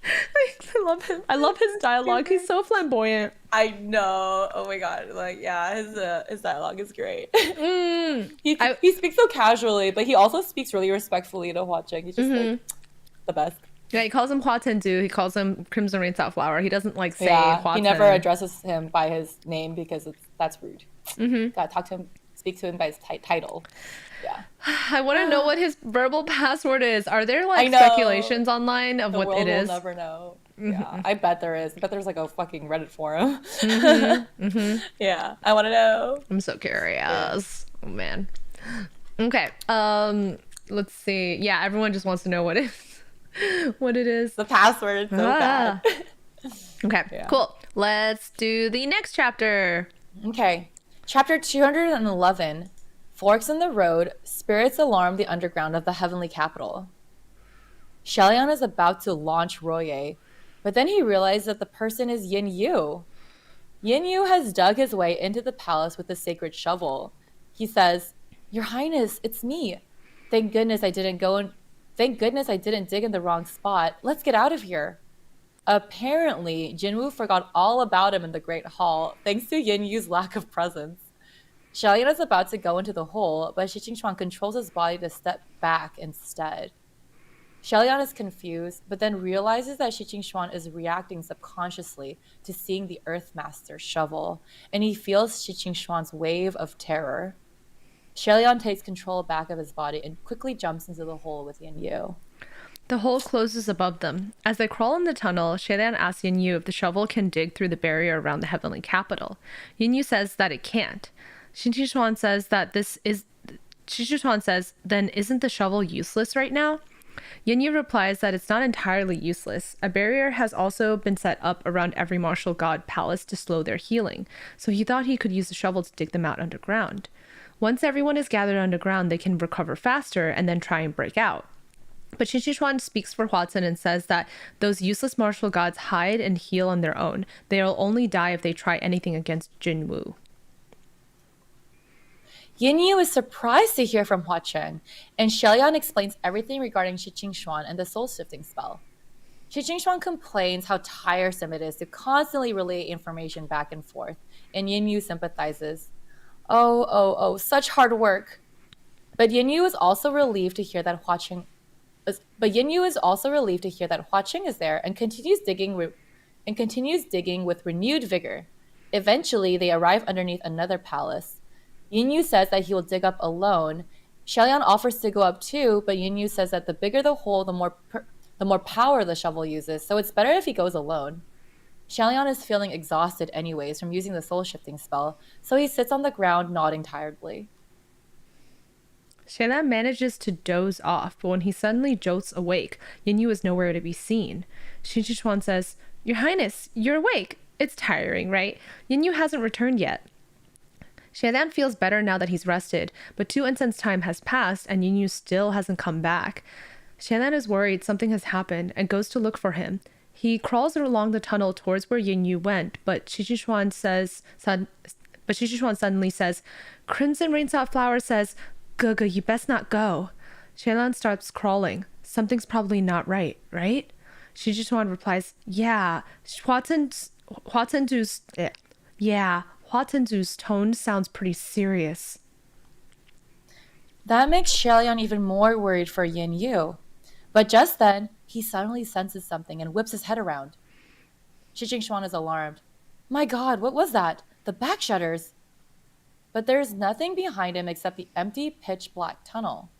I love him. I love his dialogue. He's so flamboyant. I know. Oh my god. Like, yeah, his dialogue is great. He speaks so casually, but he also speaks really respectfully to Hua Cheng. He's just like the best. Yeah, he calls him Hua Cheng. He calls him Crimson Rain-Sought Flower. He doesn't like say Hua Cheng. He never addresses him by his name because that's rude. Gotta talk to him, speak to him by his title. Yeah. I want to know what his verbal password is. Are there like speculations online of what it is? We'll never know. Yeah, I bet there is. I bet there's like a fucking Reddit forum. Yeah, I want to know. I'm so curious. Oh man. Okay. Let's see. Yeah, everyone just wants to know what it is. The password is so bad. Okay, cool. Let's do the next chapter. Okay. Chapter 211. Forks in the road, spirits alarm the underground of the heavenly capital. Xie Lian is about to launch Ruoye, but then he realizes that the person is Yin Yu. Yin Yu has dug his way into the palace with the sacred shovel. He says, Your Highness, it's me. Thank goodness I didn't dig in the wrong spot. Let's get out of here. Apparently, Jun Wu forgot all about him in the Great Hall, thanks to Yin Yu's lack of presence. Xie Lian is about to go into the hole, but Shi Qingxuan controls his body to step back instead. Xie Lian is confused, but then realizes that Shi Qingxuan is reacting subconsciously to seeing the Earthmaster's shovel, and he feels Shi Qingxuan's wave of terror. Xie Lian takes control back of his body and quickly jumps into the hole with Yin Yu. The hole closes above them. As they crawl in the tunnel, Xie Lian asks Yin Yu if the shovel can dig through the barrier around the heavenly capital. Yin Yu says that it can't. Shi Qingxuan says, then isn't the shovel useless right now? Yin Yu replies that it's not entirely useless. A barrier has also been set up around every martial god palace to slow their healing, so he thought he could use the shovel to dig them out underground. Once everyone is gathered underground, they can recover faster and then try and break out. But Shi Qingxuan speaks for Hua Cheng and says that those useless martial gods hide and heal on their own. They'll only die if they try anything against Jun Wu. Yin Yu is surprised to hear from Hua Cheng, and Xie Lian explains everything regarding Shi Qingxuan and the soul-shifting spell. Shi Qingxuan complains how tiresome it is to constantly relay information back and forth, and Yin Yu sympathizes. Oh, such hard work. But Yin Yu is also relieved to hear that Hua Cheng but Yin Yu is also relieved to hear that Hua Cheng is there and continues digging with renewed vigor. Eventually, they arrive underneath another palace. Yin Yu says that he will dig up alone. Xie Lian offers to go up too, but Yin Yu says that the bigger the hole, the more power the shovel uses, so it's better if he goes alone. Xie Lian is feeling exhausted anyways from using the soul shifting spell, so he sits on the ground nodding tiredly. Xie Lian manages to doze off, but when he suddenly jolts awake, Yin Yu is nowhere to be seen. Shi Qingxuan says, "Your Highness, you're awake. It's tiring, right? Yin Yu hasn't returned yet." Xie Lian feels better now that he's rested, but 2 incensed time has passed and Yin Yu still hasn't come back. Xie Lian is worried something has happened and goes to look for him. He crawls along the tunnel towards where Yin Yu went, but Shi Qingxuan suddenly says, "Crimson Rainsalt Flower says, Gugu, you best not go." Xie Lian starts crawling. Something's probably not right, right? Shi Qingxuan replies, "Yeah, Hua Tendu's tone sounds pretty serious." That makes Xie Lian even more worried for Yin Yu. But just then, he suddenly senses something and whips his head around. Shi Qingxuan is alarmed. My god, what was that? The back shutters. But there is nothing behind him except the empty, pitch-black tunnel.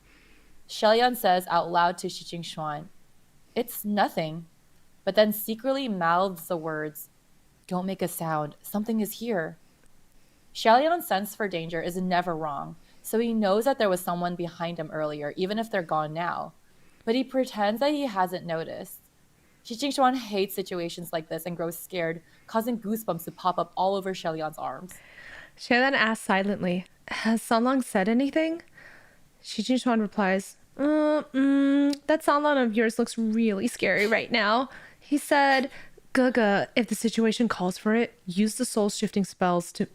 Xie Lian says out loud to Shi Qingxuan, "It's nothing," but then secretly mouths the words, "Don't make a sound. Something is here." Xie Lian's sense for danger is never wrong, so he knows that there was someone behind him earlier, even if they're gone now. But he pretends that he hasn't noticed. Shi Qingxuan hates situations like this and grows scared, causing goosebumps to pop up all over Xie Lian's arms. Xie Lian asks silently, "Has Sanlong said anything?" Shi Qingxuan replies, that Sanlong of yours looks really scary right now. He said, Gugu, if the situation calls for it, use the soul shifting spell to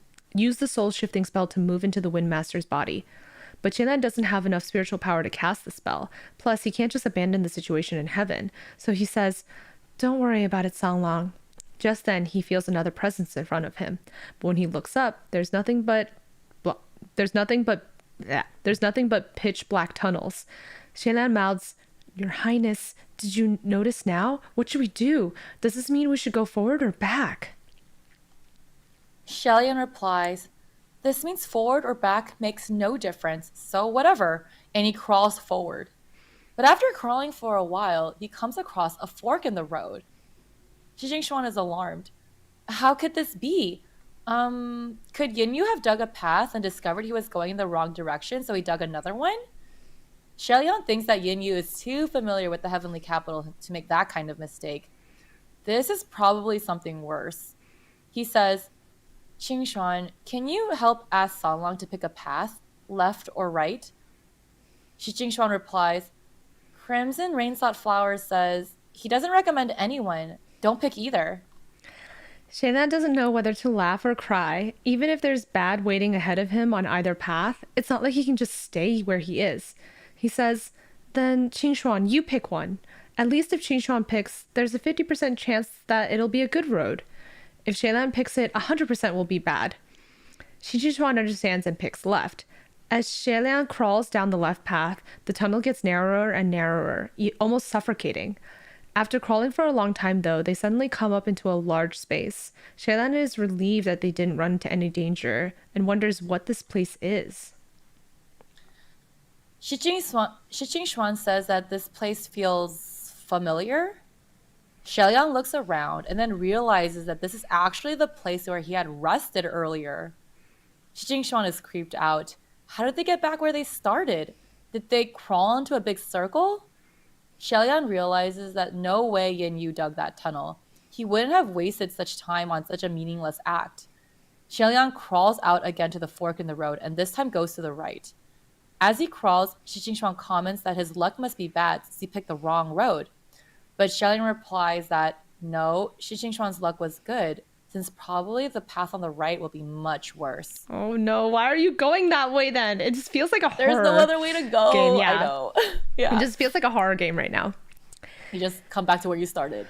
move into the Wind Master's body. But Xie Lian doesn't have enough spiritual power to cast the spell. Plus, he can't just abandon the situation in heaven. So he says, "Don't worry about it, Sanlong." Just then, he feels another presence in front of him. But when he looks up, there's nothing but pitch black tunnels. Xie Lian mouths, "Your Highness, did you notice now? What should we do? Does this mean we should go forward or back?" Xie Lian replies, "This means forward or back makes no difference, so whatever," and he crawls forward. But after crawling for a while, he comes across a fork in the road. Shi Qingxuan is alarmed. How could this be? Could Yin Yu have dug a path and discovered he was going in the wrong direction, so he dug another one? Xie Lian thinks that Yin Yu is too familiar with the heavenly capital to make that kind of mistake. This is probably something worse. He says, "Qingxuan, can you help ask Sanlong to pick a path, left or right?" Shi Qingxuan replies, "Crimson Rainsalt Flower says he doesn't recommend anyone. Don't pick either." Xie Lian doesn't know whether to laugh or cry. Even if there's bad waiting ahead of him on either path, it's not like he can just stay where he is. He says, "Then Qingxuan, you pick one. At least if Qingxuan picks, there's a 50% chance that it'll be a good road. If Xie Lian picks it, 100% will be bad." Shi Qingxuan understands and picks left. As Xie Lian crawls down the left path, the tunnel gets narrower and narrower, almost suffocating. After crawling for a long time, though, they suddenly come up into a large space. Xie Lian is relieved that they didn't run into any danger and wonders what this place is. Shi Qingxuan says that this place feels familiar. Xie Lian looks around and then realizes that this is actually the place where he had rested earlier. Shi Qingxuan is creeped out. How did they get back where they started? Did they crawl into a big circle? Xie Lian realizes that no way Yin Yu dug that tunnel. He wouldn't have wasted such time on such a meaningless act. Xie Lian crawls out again to the fork in the road and this time goes to the right. As he crawls, Shi Qingxuan comments that his luck must be bad since he picked the wrong road. But Xie Lian replies that no, Shi Qingxuan's luck was good since probably the path on the right will be much worse. Oh no, why are you going that way then? It just feels like a There's horror no other way to go. game. Yeah. I know. It Yeah. just feels like a horror game right now. You just come back to where you started.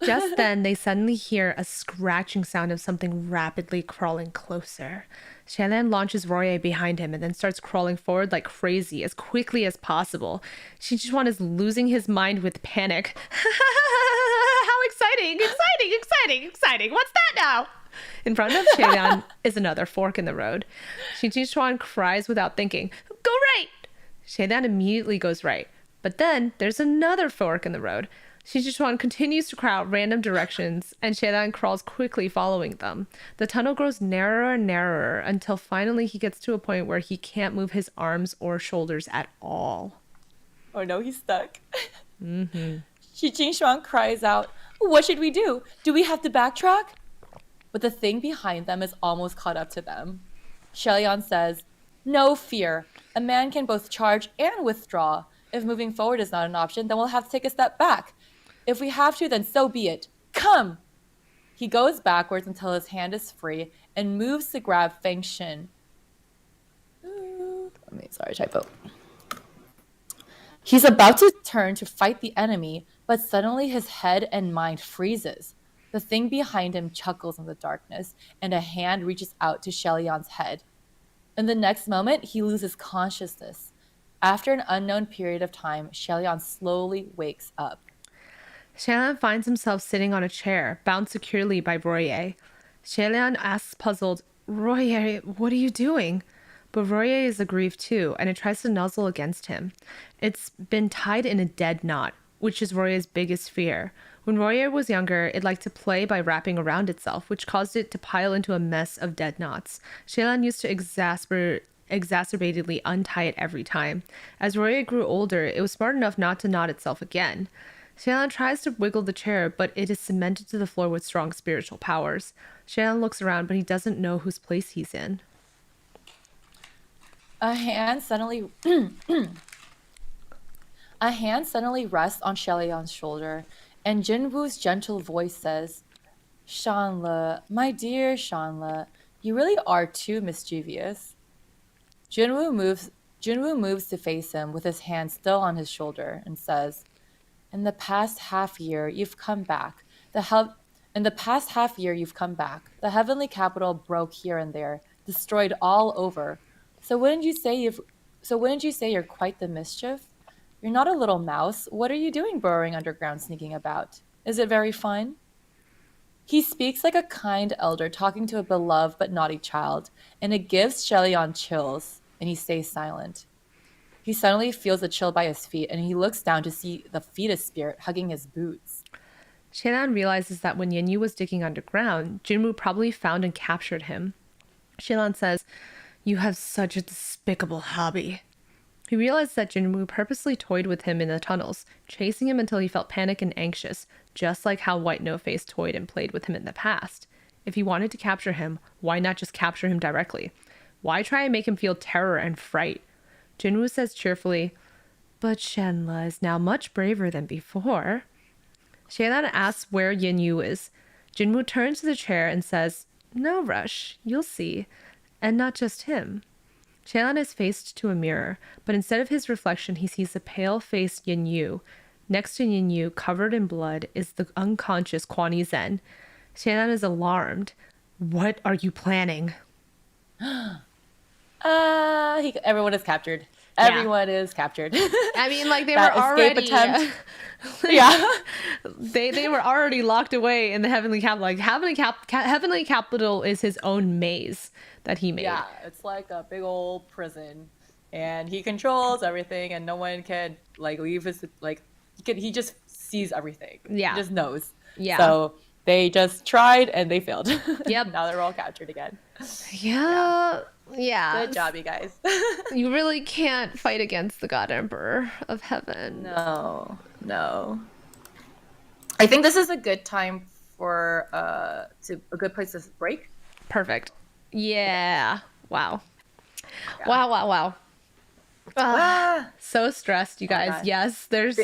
Just then, they suddenly hear a scratching sound of something rapidly crawling closer. Xie Lian launches Ruoye behind him and then starts crawling forward like crazy as quickly as possible. Shi Qingxuan is losing his mind with panic. How exciting! Exciting! Exciting! Exciting! What's that now? In front of Xie Lian is another fork in the road. Shi Qingxuan cries without thinking, "Go right!" Xie Lian immediately goes right. But then there's another fork in the road. Shi Qingxuan continues to cry out random directions, and Xie Lian crawls quickly following them. The tunnel grows narrower and narrower until finally he gets to a point where he can't move his arms or shoulders at all. Oh no, he's stuck. Shi Qingxuan cries out, "What should we do? Do we have to backtrack?" But the thing behind them is almost caught up to them. Xie Lian says, "No fear. A man can both charge and withdraw. If moving forward is not an option, then we'll have to take a step back. If we have to, then so be it. Come!" He goes backwards until his hand is free and moves to grab Feng Xin. Sorry, typo. He's about to turn to fight the enemy, but suddenly his head and mind freezes. The thing behind him chuckles in the darkness, and a hand reaches out to Xie Lian's head. In the next moment, he loses consciousness. After an unknown period of time, Xie Lian slowly wakes up. Xie Lian finds himself sitting on a chair, bound securely by Ruoye. Xie Lian asks puzzled, "Ruoye, what are you doing?" But Ruoye is aggrieved too, and it tries to nuzzle against him. It's been tied in a dead knot, which is Roye's biggest fear. When Ruoye was younger, it liked to play by wrapping around itself, which caused it to pile into a mess of dead knots. Xie Lian used to exacerbatedly untie it every time. As Ruoye grew older, it was smart enough not to knot itself again. Xie Lian tries to wiggle the chair, but it is cemented to the floor with strong spiritual powers. Xie Lian looks around, but he doesn't know whose place he's in. A hand suddenly rests on Xie Lian's shoulder, and Jun Wu's gentle voice says, "Shanle, my dear Shanle, you really are too mischievous." Jun Wu moves to face him with his hand still on his shoulder and says, "In the past half year, you've come back. In the past half year, you've come back. The heavenly capital broke here and there, destroyed all over. So wouldn't you say you're quite the mischief? You're not a little mouse. What are you doing burrowing underground, sneaking about? Is it very fun?" He speaks like a kind elder talking to a beloved but naughty child, and it gives Xie Lian chills, and he stays silent. He suddenly feels a chill by his feet, and he looks down to see the fetus spirit hugging his boots. Xie Lian realizes that when Yin Yu was digging underground, Jun Wu probably found and captured him. Xie Lian says, "You have such a despicable hobby." He realized that Jun Wu purposely toyed with him in the tunnels, chasing him until he felt panic and anxious, just like how White No-Face toyed and played with him in the past. If he wanted to capture him, why not just capture him directly? Why try and make him feel terror and fright? Jun Wu says cheerfully, "But Shenla is now much braver than before." Xie Lian asks where Yin Yu is. Jun Wu turns to the chair and says, "No rush, you'll see. And not just him." Xie Lian is faced to a mirror, but instead of his reflection, he sees a pale-faced Yin Yu. Next to Yin Yu, covered in blood, is the unconscious Quan Yizhen. Xie Lian is alarmed. "What are you planning?" Everyone is captured. Yeah. Everyone is captured. I mean, like, they were That escape already attempt. Yeah. they were already locked away in the heavenly capital. Like, heavenly capital is his own maze that he made. Yeah, it's like a big old prison, and he controls everything, and no one can like leave his like. He just sees everything. Yeah. He just knows. Yeah. So they just tried and they failed. Yep. Now they're all captured again. Yeah. Good job, you guys. You really can't fight against the God Emperor of Heaven. No. I think this is a good time for a good place to break. Perfect. Yeah. Wow. Yeah. Wow. So stressed, you guys. God. Yes, there's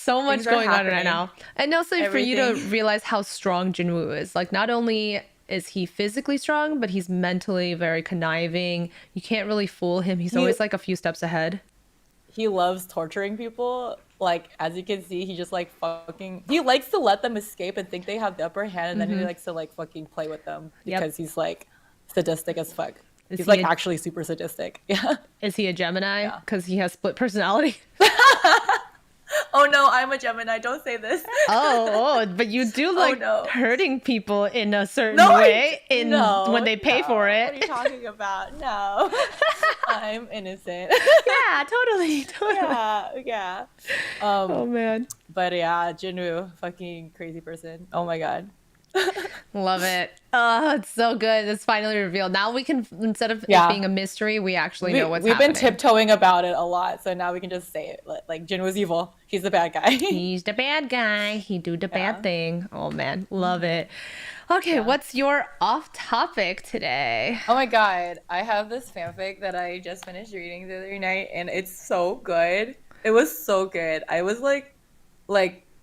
So much Things are going on right happening. now. And also for you to Everything. realize how strong Jun Wu is. Like, not only is he physically strong, but he's mentally very conniving. You can't really fool him. He's He always like a few steps ahead. he loves torturing people. Like as you can see, he just like fucking he likes to let them escape and think they have the upper hand, and then he likes to like fucking play with them Yep. because he's like sadistic as fuck. Is He's he like a, actually super sadistic. Yeah. is he a Gemini? Yeah. Because he has split personality. Oh no, I'm a Gemini. Don't say this. But you do Oh like no. hurting people in a certain No, way in no, when they pay for no. What are it. you talking about? No. I'm innocent. Yeah, totally, totally. Yeah, yeah. Oh man. But yeah, Jinwoo, fucking crazy person. Oh my god. Love it. Oh, it's so good. It's finally revealed. Now we can, instead of it Yeah. being a mystery, we actually know what's We've happening. been tiptoeing about it a lot, so now we can just say it. Like Jinwoo's evil. He's the bad guy. He's the bad guy. He do the Yeah. bad thing. Oh man, love it. Okay, Yeah. what's your off topic today? Oh my god, I have this fanfic that I just finished reading the other night, and it's so good. It was so good. I was like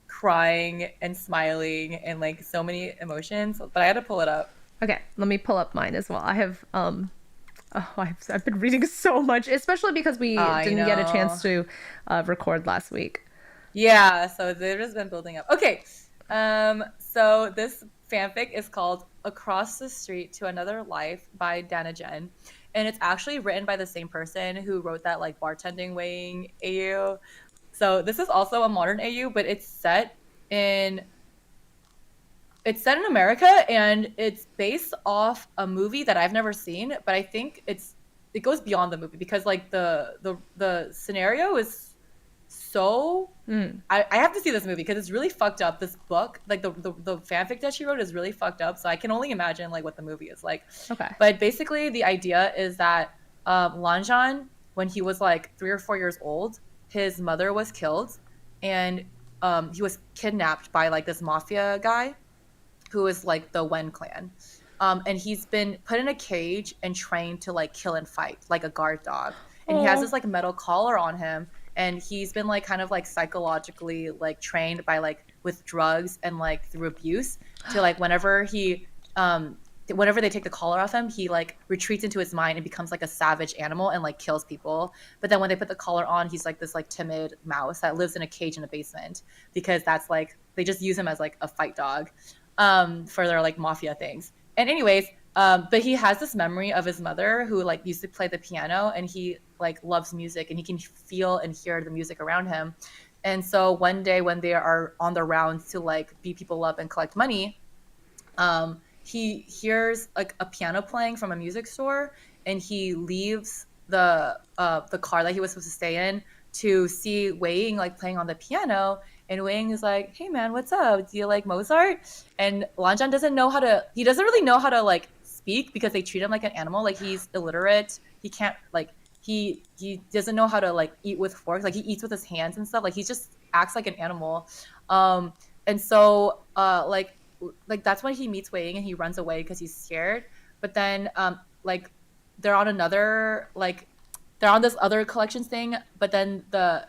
crying and smiling and like so many emotions, but I had to pull it up. Okay, let me pull up mine as well. I have I've been reading so much, especially because we I didn't get a chance know. to record last week. Yeah, so they've just been building up. Okay, so this fanfic is called "Across the Street to Another Life" by Dana Jen, and it's actually written by the same person who wrote that like bartending weighing AU. So this is also a modern AU, but in it's set in America, and it's based off a movie that I've never seen, but I think it goes beyond the movie because like the scenario is so I have to see this movie because it's really fucked up. This book, like the fanfic that she wrote is really fucked up. So I can only imagine like what the movie is like. Okay. But basically the idea is that Lanjan, when he was like 3 or 4 years old, his mother was killed, and he was kidnapped by like this mafia guy who is like the Wen clan. And he's been put in a cage and trained to like kill and fight like a guard dog. And he has this like metal collar on him, and he's been like kind of like psychologically like trained by like with drugs and like through abuse to like whenever they take the collar off him, he like retreats into his mind and becomes like a savage animal and like kills people. But then when they put the collar on, he's like this like timid mouse that lives in a cage in a basement because that's like they just use him as like a fight dog for their like mafia things. And anyways, but he has this memory of his mother who like used to play the piano, and he like loves music and he can feel and hear the music around him. And so one day when they are on the rounds to like beat people up and collect money, he hears like a piano playing from a music store, and he leaves the car that he was supposed to stay in to see Wei Ying like playing on the piano. And Wei Ying is like, "Hey man, what's up? Do you like Mozart?" And Lanjan doesn't really know how to like speak because they treat him like an animal. Like he's illiterate. He can't like he doesn't know how to like eat with forks. Like he eats with his hands and stuff. Like he just acts like an animal. And so like that's when he meets Wei Ying and he runs away because he's scared. But then like they're on this other collections thing. But then the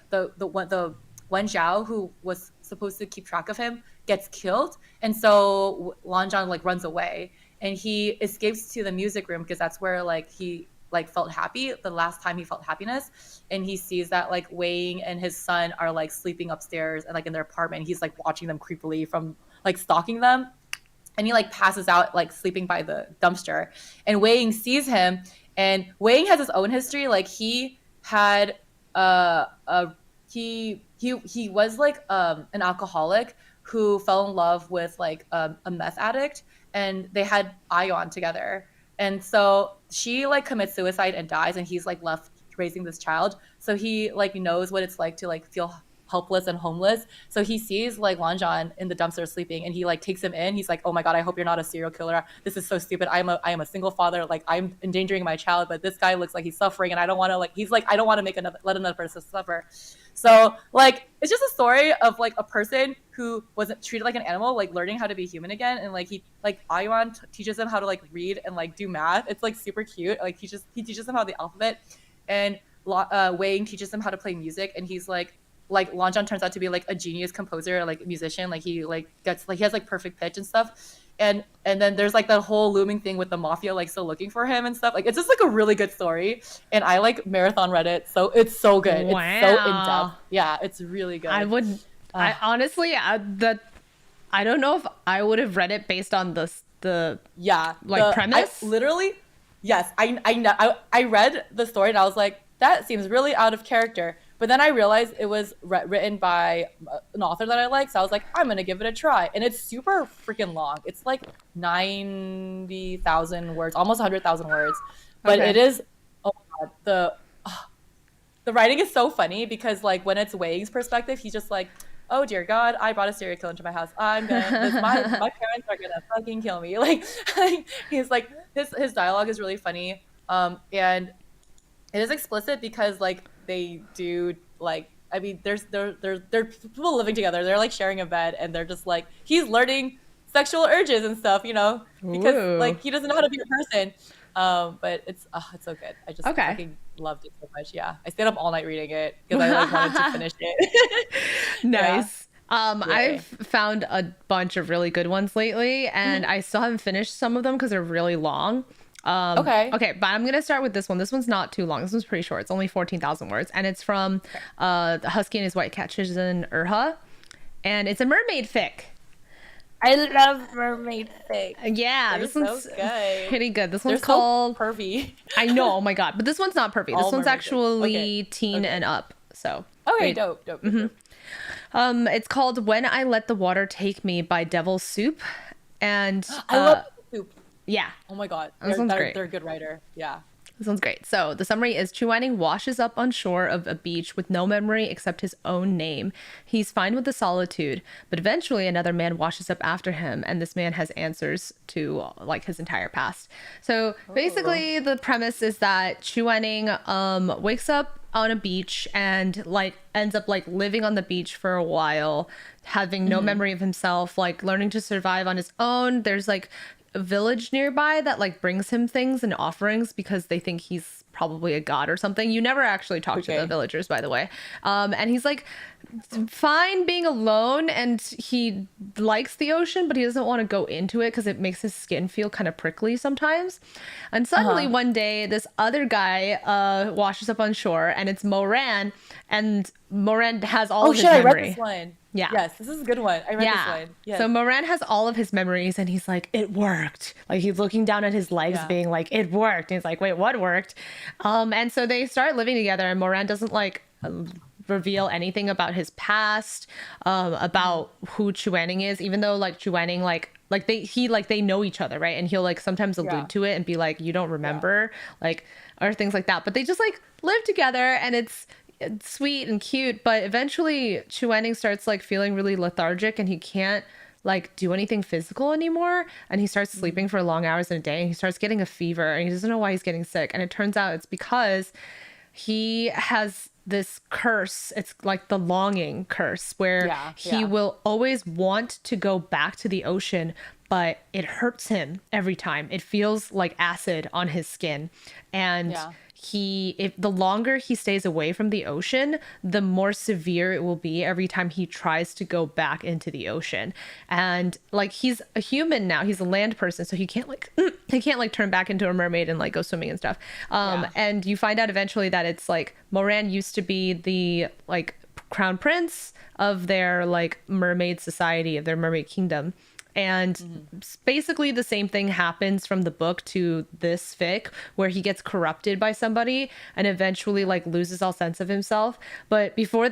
Wen Zhao, who was supposed to keep track of him, gets killed, and so Lanjan like runs away, and he escapes to the music room because that's where like he like felt happy the last time he felt happiness. And he sees that like Wei Ying and his son are like sleeping upstairs and like in their apartment. He's like watching them creepily from like stalking them, and he like passes out like sleeping by the dumpster. And Wei Ying sees him, and Wei Ying has his own history. Like he had he was like an alcoholic who fell in love with like a meth addict, and they had Ion together. And so she like commits suicide and dies, and he's like left raising this child. So he like knows what it's like to like feel helpless and homeless. So he sees like Lanjan in the dumpster sleeping, and he like takes him in. He's like, "Oh my god, I hope you're not a serial killer. This is so stupid. I am a single father. Like I'm endangering my child, but this guy looks like he's suffering, and I don't want to like." He's like, "I don't want to let another person suffer." So like it's just a story of like a person who wasn't treated like an animal, like learning how to be human again. And like he like Ion teaches him how to like read and like do math. It's like super cute. Like he teaches him how the alphabet, and Wei Ying teaches him how to play music, and he's like like Lan Zhan turns out to be like a genius composer, like musician, like he like gets like he has like perfect pitch and stuff. And then there's like the whole looming thing with the mafia like still looking for him and stuff. Like it's just like a really good story, and I like marathon read it, so it's so good. Wow. It's so in depth. Yeah, it's really good. I would. I honestly, I don't know if I would have read it based on the premise. I, literally, yes. I read the story and I was like, that seems really out of character. But then I realized it was written by an author that I like, so I was like, I'm gonna give it a try. And it's super freaking long. It's like 90,000 words, almost 100,000 words. But it is. Oh my god, the writing is so funny because like when it's Wei's perspective, he's just like, oh dear God, I brought a serial killer into my house. My parents are gonna fucking kill me. Like he's like his dialogue is really funny. And it is explicit because like they do like I mean there's people living together. They're like sharing a bed and they're just like he's learning sexual urges and stuff, you know, because like he doesn't know how to be a person. But it's so good. I just fucking loved it so much. Yeah, I stayed up all night reading it because I like wanted to finish it. Nice. I've found a bunch of really good ones lately, and I still haven't finished some of them because they're really long. Okay, but I'm gonna start with this one. This one's not too long. This one's pretty short. It's only 14,000 words, and it's from the Husky and His White Cat, Yizhen Erha, and it's a mermaid fic. I love mermaid fic. Yeah, this one's so good. Pretty good. This one's called so pervy. I know, oh my god, but this one's not pervy. This one's actually teen and up. So dope. It's called When I Let the Water Take Me by Devil Soup, and I love Soup. Yeah. Oh my god, they're a good writer. Yeah. This one's great. So the summary is Chu Wanning washes up on shore of a beach with no memory except his own name. He's fine with the solitude, but eventually another man washes up after him, and this man has answers to like his entire past. So basically the premise is that Chu Wanning wakes up on a beach and like ends up like living on the beach for a while, having no memory of himself, like learning to survive on his own. There's like a village nearby that like brings him things and offerings because they think he's probably a god or something. You never actually talk to the villagers, by the way. And he's like fine being alone, and he likes the ocean, but he doesn't want to go into it because it makes his skin feel kind of prickly sometimes. And suddenly one day this other guy washes up on shore, and it's Moran, and Moran has all of his memory. I read this one. Yeah. Yes, this is a good one. I read this one. Yes. So Moran has all of his memories, and he's like, it worked. Like he's looking down at his legs being like, it worked. And he's like, wait, what worked? And so they start living together, and Moran doesn't like reveal anything about his past, about who Chu Wanning is, even though like Chu Wanning they know each other, right? And he'll like sometimes allude to it and be like, you don't remember, like, or things like that. But they just like live together, and it's sweet and cute. But eventually Chu Wanning starts like feeling really lethargic, and he can't like do anything physical anymore, and he starts sleeping for long hours in a day, and he starts getting a fever, and he doesn't know why he's getting sick. And it turns out it's because he has this curse. It's like the longing curse, where he will always want to go back to the ocean, but it hurts him every time. It feels like acid on his skin, and if the longer he stays away from the ocean, the more severe it will be every time he tries to go back into the ocean. And like he's a human now, he's a land person, so he can't like turn back into a mermaid and like go swimming and stuff. And you find out eventually that it's like Moran used to be the like crown prince of their like mermaid society, of their mermaid kingdom. And basically the same thing happens from the book to this fic, where he gets corrupted by somebody and eventually like loses all sense of himself. But before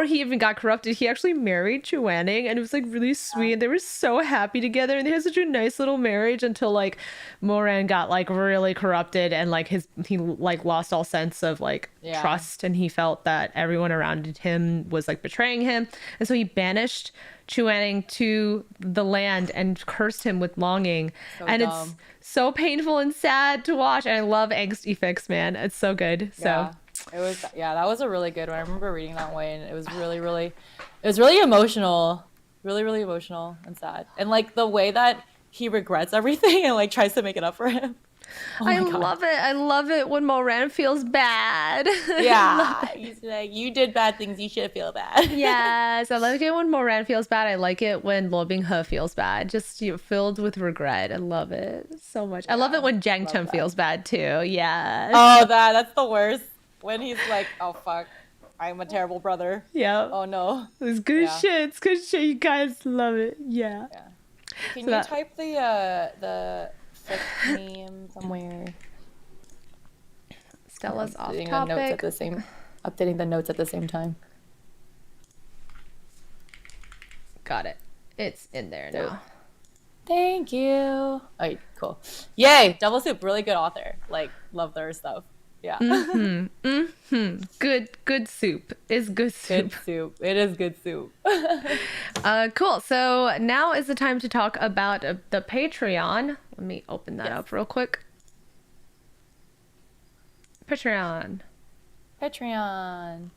he even got corrupted, he actually married Chu Wanning, and it was like really sweet, and they were so happy together, and they had such a nice little marriage until like Moran got like really corrupted, and like he like lost all sense of like trust, and he felt that everyone around him was like betraying him, and so he banished Chu Wanning to the land and cursed him with longing. And it's so painful and sad to watch. And I love angsty fics, man. It's so good. So it was, that was a really good one. I remember reading that one, and it was really emotional, really emotional and sad. And like the way that he regrets everything and like tries to make it up for him. Oh I my God. love it. I love it when Moran feels bad. Yeah, he's like, you did bad things, you should feel bad. Yes, I like it when Moran feels bad. I like it when Lo Binghe feels bad. Just filled with regret. I love it so much. I love it when Jiang love Chen that. feels bad too. Yes. Oh, that's the worst. When he's like, oh fuck, I'm a terrible brother. Yeah. Oh no. It's good Yeah. shit. It's good shit. You guys love it. Yeah. Yeah. Can So you that- type the fic name somewhere? Stella's off Updating the notes at topic. the same updating the notes at the same time. Got it. It's in there Dope. now. Thank you. All right, cool. Yay, Double Soup, really good author. Like, love their stuff. Yeah. Good soup. Is good soup. Good soup. It is good soup. Cool. So now is the time to talk about the Patreon. Let me open that up real quick. Patreon. Patreon.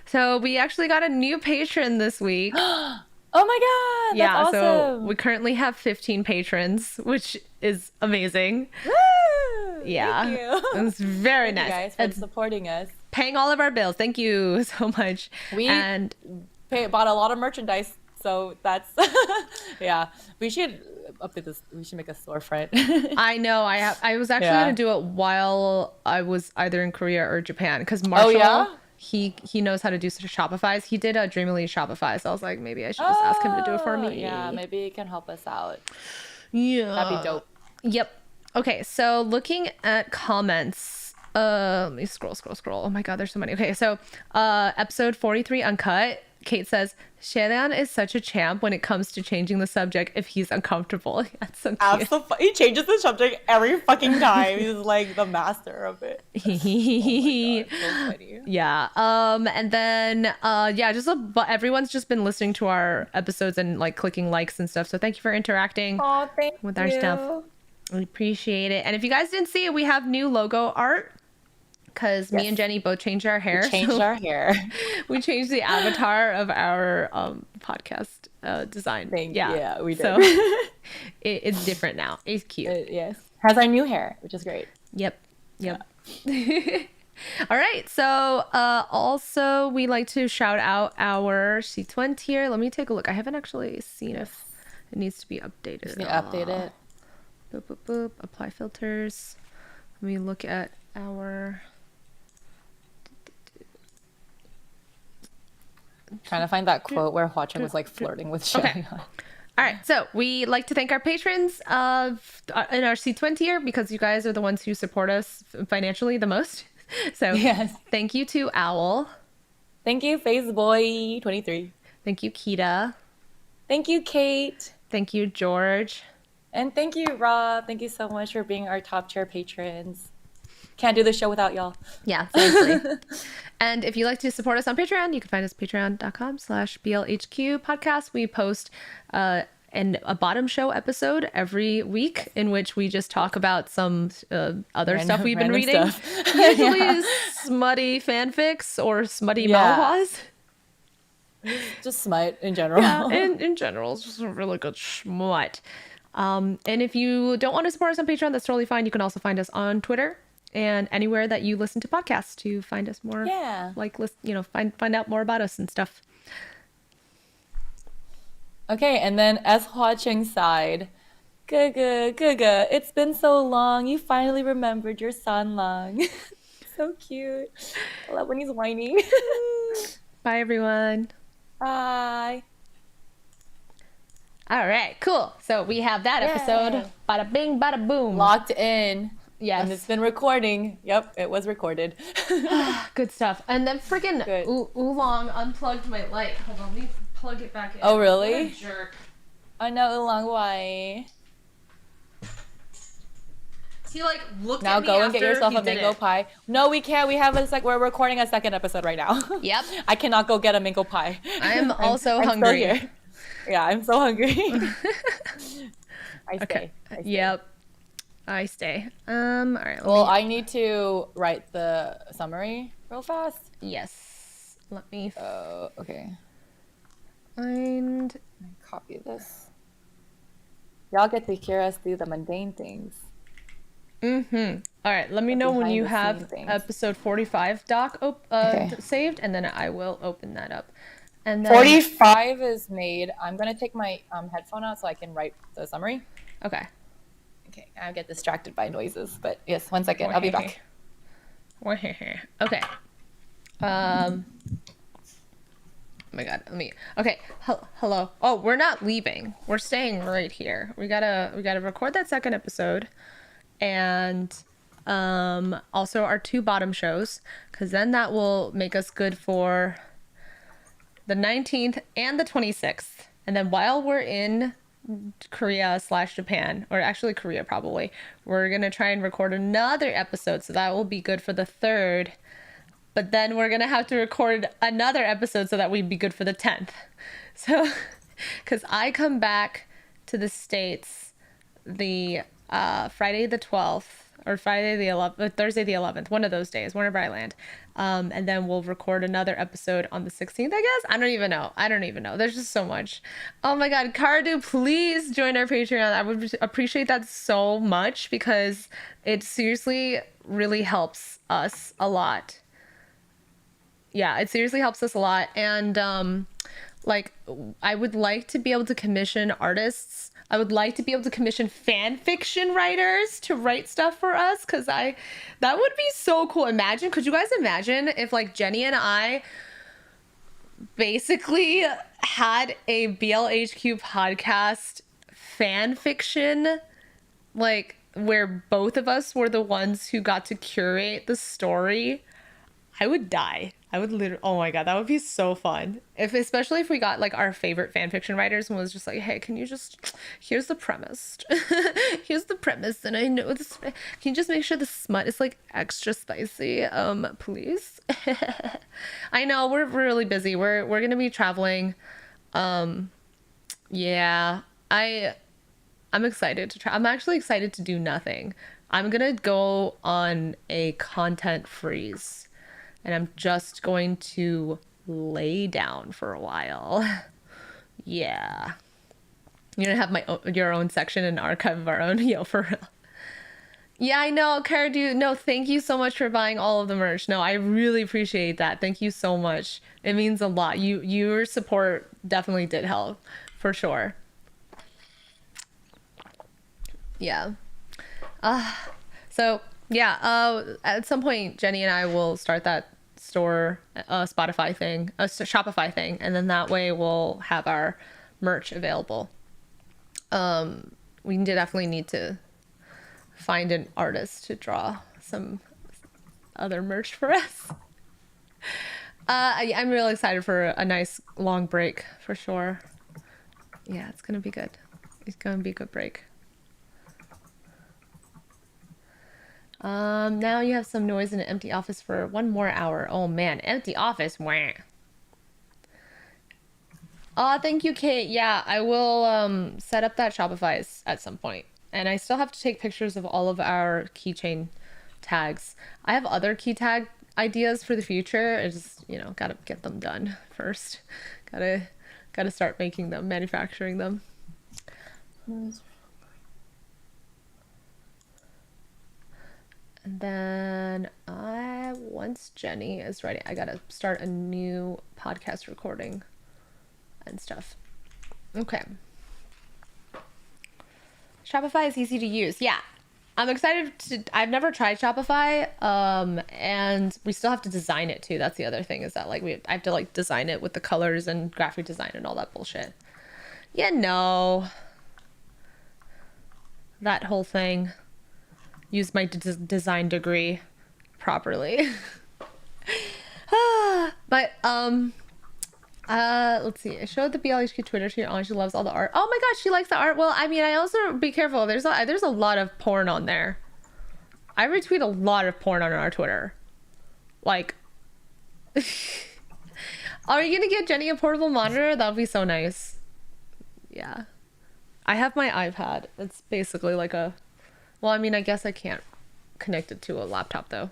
So we actually got a new patron this week. Oh my god, that's awesome. So we currently have 15 patrons, which is amazing. Woo! Yeah. Thank you. It's very Thank nice. you guys for It's supporting us. paying all of our bills. Thank you so much. We bought a lot of merchandise, so that's yeah. We should update this. We should make a storefront. I know. I was actually Yeah. gonna do it while I was either in Korea or Japan because Marshall, yeah? he knows how to do Shopify's. He did a Dreamily Shopify, so I was like, maybe I should just ask him to do it for me. Yeah, maybe he can help us out. Yeah, That'd be dope. Yep. Okay, so looking at comments, let me scroll. Oh my god, there's so many. Okay, so episode 43 uncut. Kate says, Xie Lian is such a champ when it comes to changing the subject if he's uncomfortable. That's so cute. Absolutely, he changes the subject every fucking time. He's like the master of it. Oh my god, so funny. Yeah. And then yeah, just everyone's just been listening to our episodes and like clicking likes and stuff. So thank you for interacting Oh, thank with you. our stuff. We appreciate it. And if you guys didn't see it, we have new logo art because me and Jenny both changed our hair. We changed our hair. We changed the avatar of our podcast design. Yeah, we did. So it's different now. It's cute. Yes. Has our new hair, which is great. Yep. All right. So also we like to shout out our C20 tier. Let me take a look. I haven't actually seen if it needs to be updated. Just need to update it. Boop, boop, boop. Apply filters. Let me look at our... Trying to find that quote where Hua Cheng was like flirting with Xie Lian. All right, so we like to thank our patrons in our C20 tier because you guys are the ones who support us financially the most. So Yes. Thank you to Owl. Thank you, FaceBoy23. Thank you, Kita. Thank you, Kate. Thank you, George. And thank you, Rob. Thank you so much for being our top tier patrons. Can't do the show without y'all. Yeah, seriously. And if you'd like to support us on Patreon, you can find us at patreon.com/BLHQ podcast. We post a bottom show episode every week in which we just talk about some other stuff we've been reading. Usually smutty fanfics or smutty manhwas. Just smut in general. Yeah, in general, it's just a really good schmut. And if you don't want to support us on Patreon, that's totally fine. You can also find us on Twitter and anywhere that you listen to podcasts to find us more. Yeah. Like, find out more about us and stuff. Okay, and then as Hua Cheng sighed, Guga, it's been so long. You finally remembered your San Lang. So cute. I love when he's whining. Bye, everyone. Bye. All right, cool. So we have that episode. Bada bing, bada boom. Locked in. Yes. And it's been recording. Yep, it was recorded. Good stuff. And then freaking Oolong unplugged my light. Hold on, let me plug it back in. Oh, really? What a jerk. I know, Oolong, why? He like looked Now at me go and get after yourself he a did mango it. pie. No, we can't. We have we're recording a second episode right now. Yep. I cannot go get a mango pie. I'm also I'm hungry. still here. Yeah, I'm so hungry. I stay. Okay. I stay. Yep. I stay. All right. Well, I need to write the summary real fast. Yes. Let me Okay. find. Copy this. Y'all get to hear us do the mundane things. Mm-hmm. All right, let me The know when you behind-the-scene have things. episode 45 doc Okay. saved, and then I will open that up. And then 45 is made. I'm gonna take my headphone out so I can write the summary. okay. Okay, I get distracted by noises, but yes, 1 second. I'll be back. Okay. Oh my god, okay. Hello. Oh, we're not leaving. We're staying right here. We gotta record that second episode, and also our 2 bottom shows, because then that will make us good for the 19th and the 26th. And then while we're in Korea/Japan, or actually Korea probably, we're gonna try and record another episode, so that will be good for the 3rd. But then we're gonna have to record another episode so that we'd be good for the 10th. So, because I come back to the States the Friday the 12th, or Friday the 11th, Thursday the 11th, one of those days, whenever I land. And then we'll record another episode on the 16th, I guess. I don't even know. There's just so much. Oh my god, Cardu, please join our Patreon. I would appreciate that so much, because it seriously really helps us a lot. Yeah, it seriously helps us a lot. And like, I would like to be able to commission artists. I would like to be able to commission fan fiction writers to write stuff for us, because that would be so cool. Could you guys imagine if like Jenny and I basically had a BLHQ podcast fan fiction, like where both of us were the ones who got to curate the story? I would die. I would literally, oh my god, that would be so fun. Especially if we got like our favorite fan fiction writers and was just like, hey, can you just, here's the premise. Here's the premise, and I know this. Can you just make sure the smut is like extra spicy? Please. I know we're really busy. We're gonna be traveling. Yeah. I'm excited to try. I'm actually excited to do nothing. I'm gonna go on a content freeze. And I'm just going to lay down for a while. Yeah. You're gonna have your own section and archive of our own. Yo, for real. Yeah, I know, Caradu. No, thank you so much for buying all of the merch. No, I really appreciate that. Thank you so much. It means a lot. Your support definitely did help, for sure. Yeah. So yeah. At some point, Jenny and I will start that store Spotify thing, a Shopify thing, and then that way we'll have our merch available. We definitely need to find an artist to draw some other merch for us. I'm really excited for a nice long break, for sure. Yeah, it's gonna be good. It's gonna be a good break. Now you have some noise in an empty office for 1 more hour. Oh man, empty office. Wah. Oh, thank you, Kate. Yeah, I will set up that Shopify at some point. And I still have to take pictures of all of our keychain tags. I have other key tag ideas for the future. I just, gotta get them done first. Gotta start making them, manufacturing them. And then once Jenny is ready, I gotta start a new podcast recording and stuff. Okay. Shopify is easy to use. Yeah. I'm excited I've never tried Shopify, and we still have to design it too. That's the other thing, is that like I have to like design it with the colors and graphic design and all that bullshit. That whole thing. Use my design degree properly. But let's see. I showed the BLHQ Twitter to your aunt. She loves all the art. Oh my god, she likes the art. Well, I mean, I also be careful. There's a lot of porn on there. I retweet a lot of porn on our Twitter. Like, are you gonna get Jenny a portable monitor? That would be so nice. Yeah, I have my iPad. It's basically like a. Well, I mean, I guess I can't connect it to a laptop though.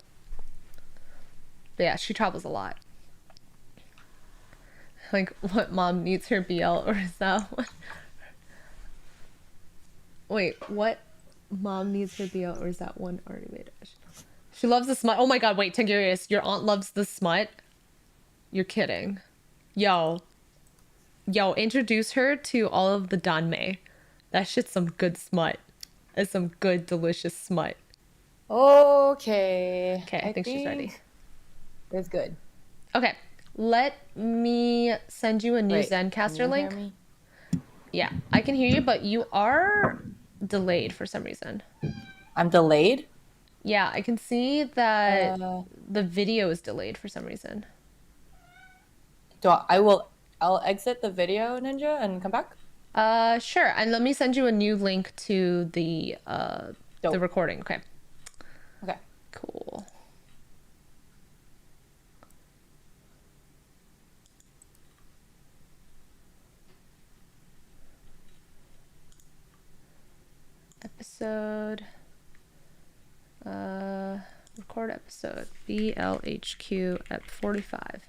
But yeah, she travels a lot. Like, what mom needs her BL, or is that what? Wait, what? Mom needs her BL, or is that one already made? She loves the smut. Oh my god, wait, Tigurius, your aunt loves the smut? You're kidding. Yo. Yo, introduce her to all of the Danmei. That shit's some good smut. It's some good, delicious smut. Okay. Okay, I think she's ready. It's good. Okay, let me send you a new Wait, Zencaster can you hear link. me? Yeah, I can hear you, but you are delayed for some reason. I'm delayed? Yeah, I can see that Uh, the video is delayed for some reason. I'll exit the video, Ninja, and come back. Sure. And let me send you a new link to the Dope. recording. Okay. Okay. Cool. Episode. Record episode. BLHQ at 45.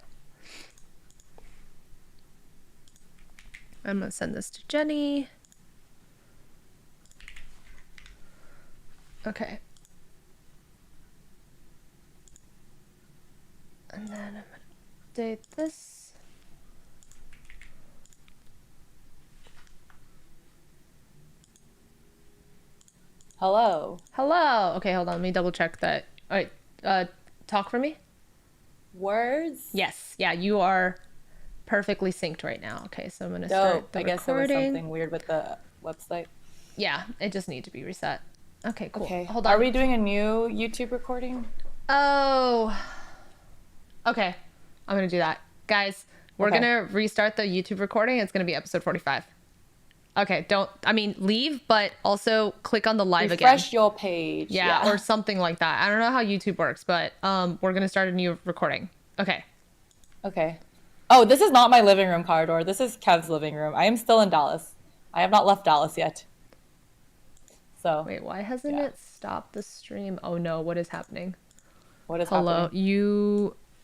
I'm gonna send this to Jenny. Okay. And then I'm gonna update this. Hello. Hello. Okay, hold on. Let me double check that. All right. Talk for me. Words? Yes. Yeah, you are perfectly synced right now. Okay, so I'm gonna Dope. start the I guess there was recording. something weird with the website. Yeah, it just needs to be reset. Okay, cool. Okay. Hold on. Are we doing a new YouTube recording? Oh. Okay. I'm gonna do that. Guys, we're Okay. gonna restart the YouTube recording. It's gonna be episode 45. Okay, leave, but also click on the live Refresh again. your page. Yeah, or something like that. I don't know how YouTube works, but we're gonna start a new recording. Okay. Okay. Oh, this is not my living room corridor. This is Kev's living room. I am still in Dallas. I have not left Dallas yet. So. Wait, why hasn't yeah. it stopped the stream? Oh no, what is happening? What is Hello, happening? you